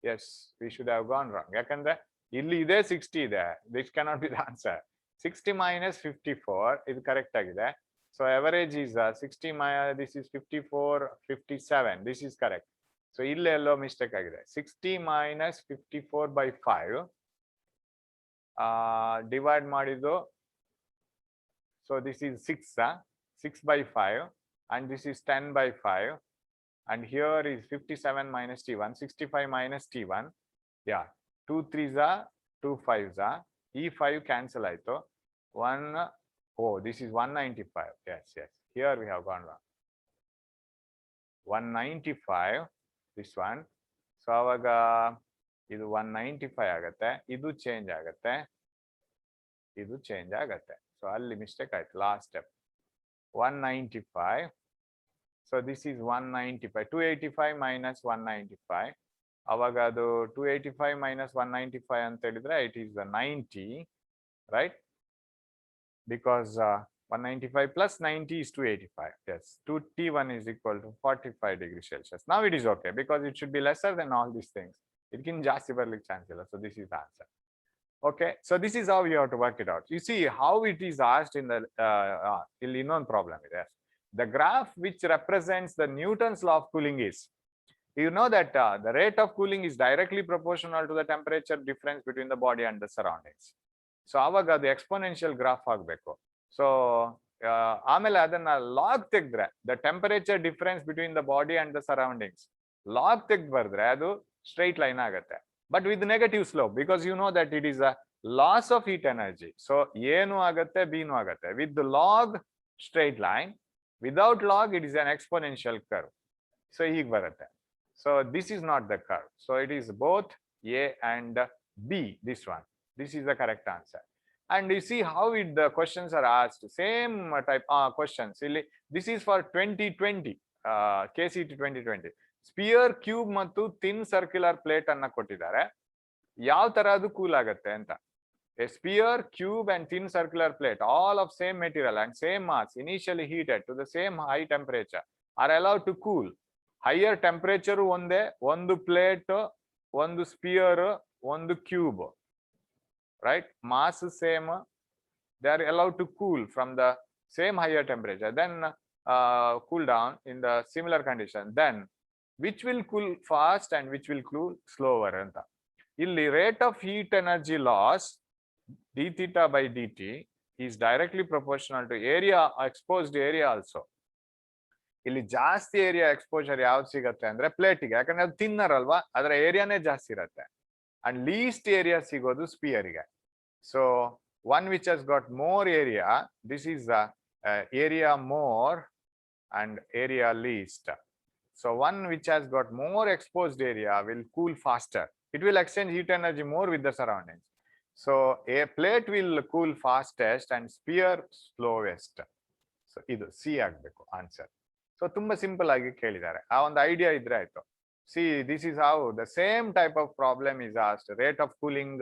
Yes, we should have gone wrong. Yakandre illi ide 60 ide. This cannot be the answer. 60 minus 54 is correct agide. So average is 60 minus, this is 54, 57. This is correct. So ille ello mistake agide. 60 minus 54 by 5 divide ಮಾಡಿದ್ದು. So this is 6, 6/5, and this is 10/5. and here is 57 minus T1, 65 minus T1. Yeah, 2 3s are 2 5s are. E5 cancel aito. 1, oh, this is 195. Yes, yes. Here we have gone wrong. 195, this one. So avaga idu 195 agate, idu change agate, idu change agate. So alli mistake aaytu last step. 195. So this is 195. 285 minus 195. Avaga adu 285 minus 195 anta helidre it is 90, right? Because 195 plus 90 is 285. Yes, 2T1 is equal to 45 degrees Celsius. Now it is okay because it should be lesser than all these things. It can just barely chance. So this is the answer. Okay, so this is how you have to work it out. You see how it is asked in the unknown problem. Yes, the graph which represents the Newton's law of cooling is, you know that the rate of cooling is directly proportional to the temperature difference between the body and the surroundings. So avaga the exponential graph agbeku. So ಆಮೇಲೆ ಅದನ್ನ log ತೆಗೆದ್ರೆ the temperature difference between the body and the surroundings log ತೆಗೆದು ಬರೆದ್ರೆ ಅದು straight line ಆಗುತ್ತೆ. But with negative slope, because you know that it is a loss of heat energy. So A nu agate, B nu agate. With the log straight line, without log it is an exponential curve. So hige barutte. So this is not the curve. So it is both A and B, this one. This is the correct answer. And you see how the questions are asked. Same type questions. This is for 2020, KCT 2020. Sphere, cube ಮತ್ತು thin circular plate ಅನ್ನ ಕೊಟ್ಟಿದ್ದಾರೆ. ಯಾವ ತರ ಅದು cool ಆಗುತ್ತೆ ಅಂತ. A sphere, cube and thin circular plate, all of same material and same mass, initially heated to the same high temperature, are allowed to cool. Higher temperature ಒಂದೇ, ಒಂದು plate, ಒಂದು sphere, ಒಂದು cube. Right? Mass same. They are allowed to cool from the same higher temperature. Then cool down in the similar condition. Then which will cool fast and which will cool slower anta. Illi rate of heat energy loss d theta by dt is directly proportional to area, exposed area also. Illi ಜಾಸ್ತಿ area exposure ಯಾವ್ದು ಸಿಗುತ್ತೆ ಅಂದ್ರೆ plate ಗೆ, ಯಾಕಂದ್ರೆ ಅದು thinner ಅಲ್ವಾ, ಅದರ ಏರಿಯಾನೇ ಜಾಸ್ತಿ ಇರುತ್ತೆ. And least area ಸಿಗೋದು ಸ್ಪಿಯರ್ ಗೆ. So one which has got more area, this is the area more and area least. So one which has got more exposed area will cool faster. It will exchange heat energy more with the surroundings. So a plate will cool fastest and sphere slowest. So idu C agbeku answer. So tumba simple agi kelidare. Aa ಒಂದು idea idre ಆಯ್ತು. See, this is how the same type of problem is asked. Rate of cooling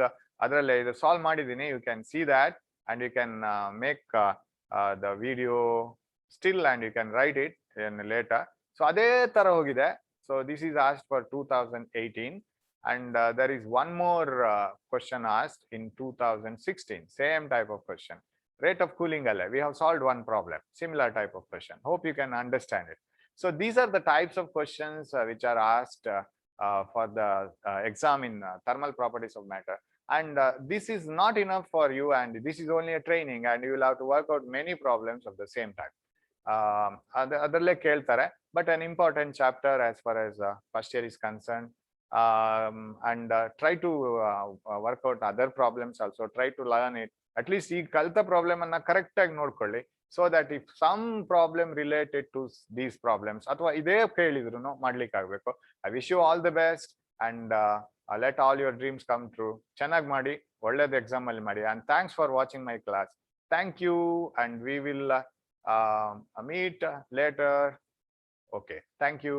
ಅದರಲ್ಲೇ ಇದು solve ಮಾಡಿದ್ದೀನಿ. You can see that and you can make the video still and you can write it in later. So ಅದೇ ತರ ಹೋಗಿದೆ. So this is asked for 2018 and there is one more question asked in 2016. Same type of question. Rate of cooling alle. We have solved one problem. Similar type of question. Hope you can understand it. So these are the types of questions which are asked for the exam in thermal properties of matter. And this is not enough for you, and this is only a training, and you will have to work out many problems of the same type. Adarle keltare, but an important chapter as far as first year is concerned. And try to work out other problems also. Try to learn it. At least ee kalta problem anna correct agi nodkolli, so that if some problem related to these problems athwa ide kelidrunu madlik agbeku. I wish you all the best and let all your dreams come true. Chanag ಮಾಡಿ, ಒಳ್ಳೆದು exam ಅಲ್ಲಿ ಮಾಡಿ. And thanks for watching my class. Thank you and we will meet later. Okay, thank you.